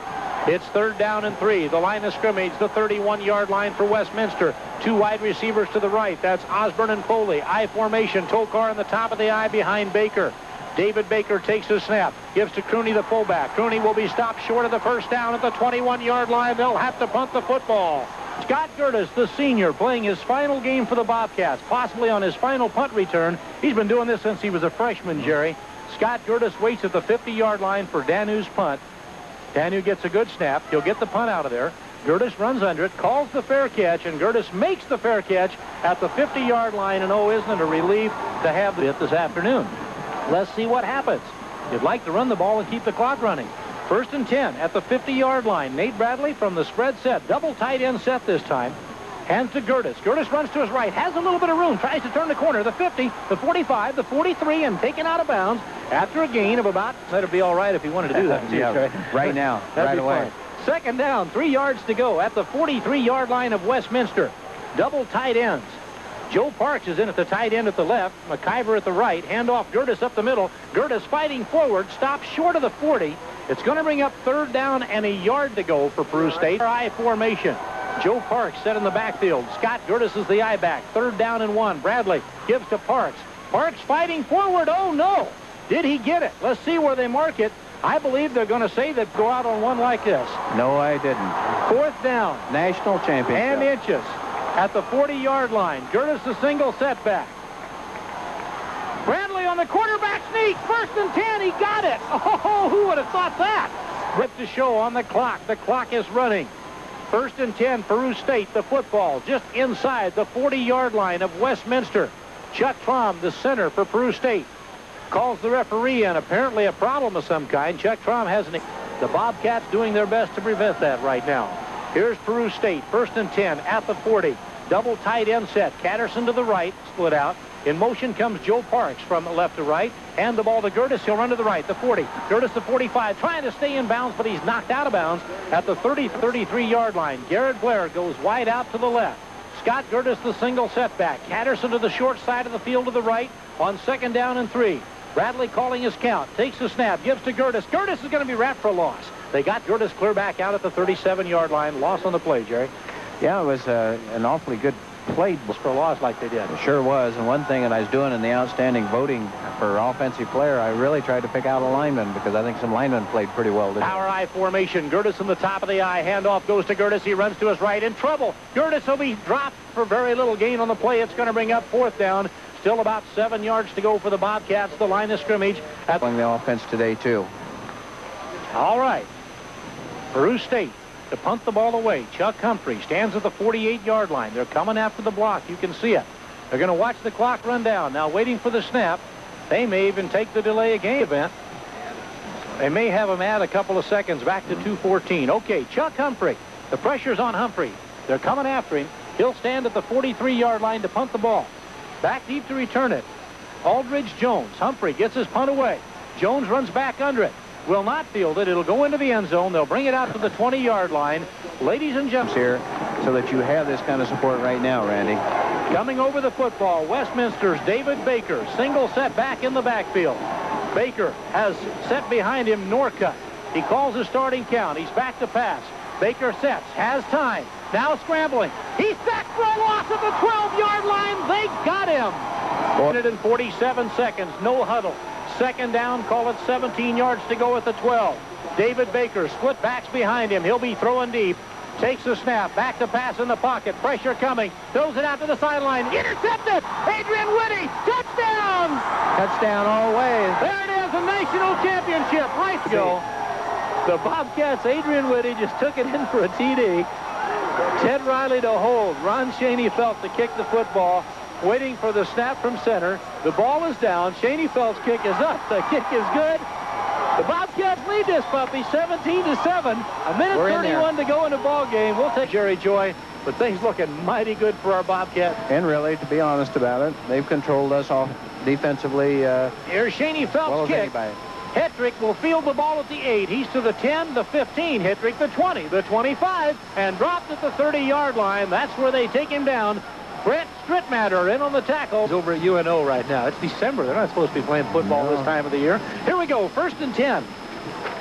Speaker 1: It's third down and 3. The line of scrimmage, the 31-yard line for Westminster. 2 wide receivers to the right. That's Osborne and Foley. I formation. Tokar on the top of the I behind Baker. David Baker takes a snap. Gives to Crooney, the fullback. Crooney will be stopped short of the first down at the 21-yard line. They'll have to punt the football. Scott Gertis, the senior, playing his final game for the Bobcats, possibly on his final punt return. He's been doing this since he was a freshman, Jerry. Scott Gertis waits at the 50-yard line for Danu's punt. Danu gets a good snap. He'll get the punt out of there. Gertis runs under it, calls the fair catch, and Gertis makes the fair catch at the 50-yard line. And oh, isn't it a relief to have it this afternoon? Let's see what happens. You'd like to run the ball and keep the clock running. First and 10 at the 50-yard line. Nate Bradley from the spread set. Double tight end set this time. Hands to Gertis. Gertis runs to his right. Has a little bit of room. Tries to turn the corner. The 50, the 45, the 43, and taken out of bounds after a gain of about... That'd be all right if he wanted to do that.
Speaker 4: Yeah, right now. Right away.
Speaker 1: Fine. Second down. 3 yards to go at the 43-yard line of Westminster. Double tight ends. Joe Parks is in at the tight end at the left. McIver at the right. Handoff Gertis up the middle. Gertis fighting forward. Stops short of the 40. It's going to bring up third down and a yard to go for Peru State. I formation. Joe Parks set in the backfield. Scott Gertis is the I-back. Third down and 1. Bradley gives to Parks. Parks fighting forward. Oh, no. Did he get it? Let's see where they mark it. I believe they're going to say that go out on one like this.
Speaker 4: No, I didn't.
Speaker 1: Fourth down.
Speaker 4: National championship.
Speaker 1: And inches at the 40-yard line. Gertis a single setback. Bradley on the quarterback sneak. First and 10. He got it. Oh, who would have thought that? Rip to show on the clock. The clock is running. First and 10, Peru State, the football, just inside the 40-yard line of Westminster. Chuck Traum, the center for Peru State, calls the referee in. Apparently a problem of some kind. Chuck Traum hasn't. The Bobcats doing their best to prevent that right now. Here's Peru State, first and 10 at the 40. Double tight end set. Catterson to the right, split out. In motion comes Joe Parks from left to right. Hand the ball to Gertis. He'll run to the right, the 40. Gertis, the 45, trying to stay in bounds, but he's knocked out of bounds at the 33-yard line. Garrett Blair goes wide out to the left. Scott Gertis, the single setback. Hatterson to the short side of the field to the right on 2nd down and 3. Bradley calling his count. Takes the snap. Gives to Gertis. Gertis is going to be wrapped for a loss. They got Gertis clear back out at the 37-yard line. Loss on the play, Jerry.
Speaker 4: Yeah, it was an awfully good play
Speaker 1: for a loss like they did.
Speaker 4: It sure was. And one thing that I was doing in the outstanding voting for offensive player, I really tried to pick out a lineman because I think some linemen played pretty well today.
Speaker 1: Power I formation. Gertis in the top of the I. Handoff goes to Gertis. He runs to his right in trouble. Gertis will be dropped for very little gain on the play. It's going to bring up 4th down. Still about 7 yards to go for the Bobcats. The line of scrimmage.
Speaker 4: Playing the offense today, too.
Speaker 1: All right. Peru State to punt the ball away. Chuck Humphrey stands at the 48-yard line. They're coming after the block. You can see it. They're going to watch the clock run down. Now waiting for the snap. They may even take the delay of game event. They may have him add a couple of seconds back to 2:14. Okay, Chuck Humphrey. The pressure's on Humphrey. They're coming after him. He'll stand at the 43-yard line to punt the ball. Back deep to return it. Aldridge Jones. Humphrey gets his punt away. Jones runs back under it. Will not field it. It'll go into the end zone. They'll bring it out to the 20-yard line. Ladies and gentlemen,
Speaker 4: here so that you have this kind of support right now, Randy.
Speaker 1: Coming over the football, Westminster's David Baker. Single set back in the backfield. Baker has set behind him Norcutt. He calls his starting count. He's back to pass. Baker sets, has time. Now scrambling. He's sacked for a loss at the 12-yard line. They got him. 147 seconds. No huddle. 2nd down, call it 17 yards to go at the 12. David Baker, split backs behind him. He'll be throwing deep. Takes the snap, back to pass in the pocket. Pressure coming. Throws it out to the sideline. Intercepted! Adrian Whitty! Touchdown!
Speaker 4: Touchdown all the way.
Speaker 1: There it is, a national championship. Right go. The Bobcats, Adrian Whitty just took it in for a TD. Ted Riley to hold. Ron Shaney-Felt to kick the football. Waiting for the snap from center. The ball is down. Shaney-Felt's kick is up. The kick is good. The Bobcats lead this puppy 17-7. A minute 31 to go in the ball game. We'll take Jerry Joy, but things looking mighty good for our Bobcats.
Speaker 4: And really, to be honest about it, they've controlled us all defensively.
Speaker 1: Here's Shaney-Felt's kick. Hetrick will field the ball at the 8. He's to the 10, the 15. Hetrick the 20, the 25, and dropped at the 30-yard line. That's where they take him down. Brett Strittmatter in on the tackle. He's over at UNO right now. It's December. They're not supposed to be playing football this time of the year. Here we go. 1st and 10.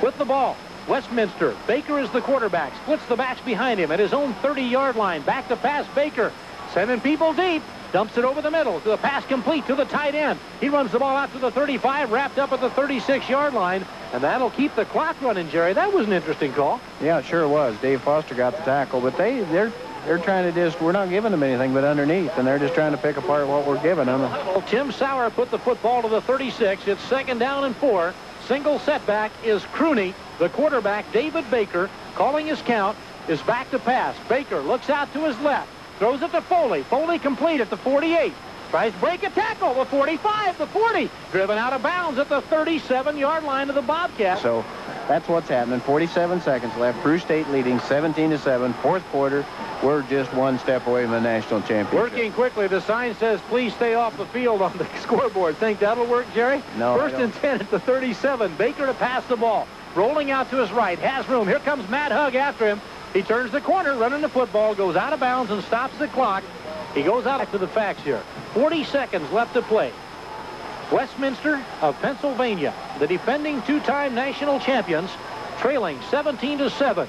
Speaker 1: With the ball. Westminster. Baker is the quarterback. Splits the backs behind him at his own 30-yard line. Back to pass Baker. Sending people deep. Dumps it over the middle. To the pass complete to the tight end. He runs the ball out to the 35. Wrapped up at the 36-yard line. And that'll keep the clock running, Jerry. That was an interesting call.
Speaker 4: Yeah, it sure was. Dave Foster got the tackle. But they're trying to we're not giving them anything but underneath, and they're just trying to pick apart what we're giving them.
Speaker 1: Well, Tim Sauer put the football to the 36. It's 2nd down and 4. Single setback is Crooney. The quarterback, David Baker, calling his count, is back to pass. Baker looks out to his left. Throws it to Foley. Foley complete at the 48. Tries to break a tackle. The 45, the 40. Driven out of bounds at the 37-yard line of the Bobcats.
Speaker 4: So that's what's happening. 47 seconds left. Peru State leading 17-7. 4th quarter. We're just one step away from the national championship.
Speaker 1: Working quickly. The sign says, please stay off the field on the scoreboard. Think that'll work, Jerry?
Speaker 4: No.
Speaker 1: 1st and 10 at the 37. Baker to pass the ball. Rolling out to his right. Has room. Here comes Matt Hugg after him. He turns the corner, running the football, goes out of bounds and stops the clock. He goes out to the facts here. 40 seconds left to play. Westminster of Pennsylvania, the defending 2-time national champions, trailing 17-7.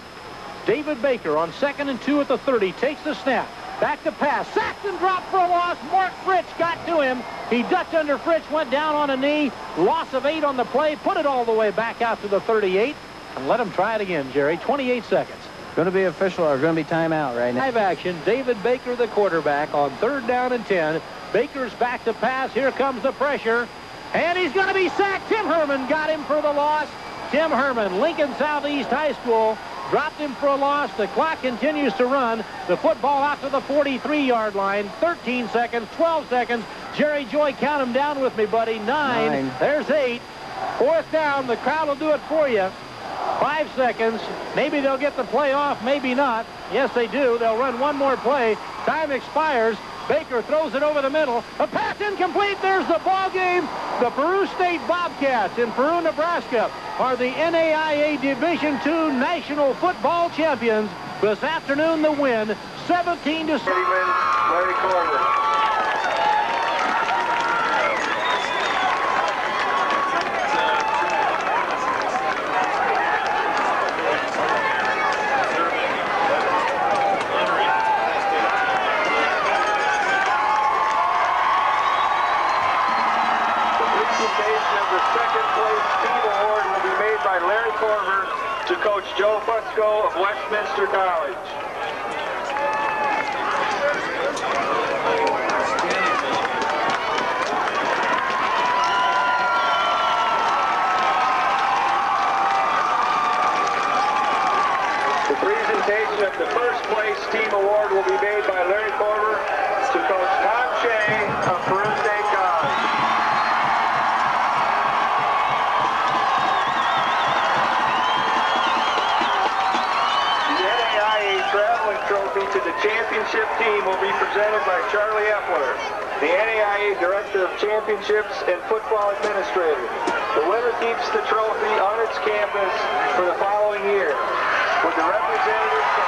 Speaker 1: David Baker on 2nd and 2 at the 30, takes the snap. Back to pass. Saxton dropped for a loss. Mark Fritsch got to him. He ducked under Fritsch, went down on a knee. Loss of 8 on the play. Put it all the way back out to the 38. And let him try it again, Jerry. 28 seconds.
Speaker 4: Going to be official or going to be timeout right now.
Speaker 1: Live action. David Baker, the quarterback, on 3rd down and 10. Baker's back to pass. Here comes the pressure. And he's going to be sacked. Tim Herman got him for the loss. Tim Herman, Lincoln Southeast High School, dropped him for a loss. The clock continues to run. The football out to the 43-yard line. 13 seconds, 12 seconds. Jerry Joy, count them down with me, buddy. 9. There's 8. 4th down. The crowd will do it for you. 5 seconds. Maybe they'll get the play off, maybe not. Yes, they do. They'll run one more play. Time expires. Baker throws it over the middle. A pass incomplete. There's the ball game. The Peru State Bobcats in Peru, Nebraska are the NAIA Division II National Football Champions. This afternoon, the win, 17-6.
Speaker 11: Larry Corver. To Coach Joe Fusco of Westminster College. The presentation of the first place team award will be made by Larry Corver to Coach Tom Shea of Peru State College. Trophy to the championship team will be presented by Charlie Epler, the NAIA Director of Championships and Football Administrator. The winner keeps the trophy on its campus for the following year. With the representatives of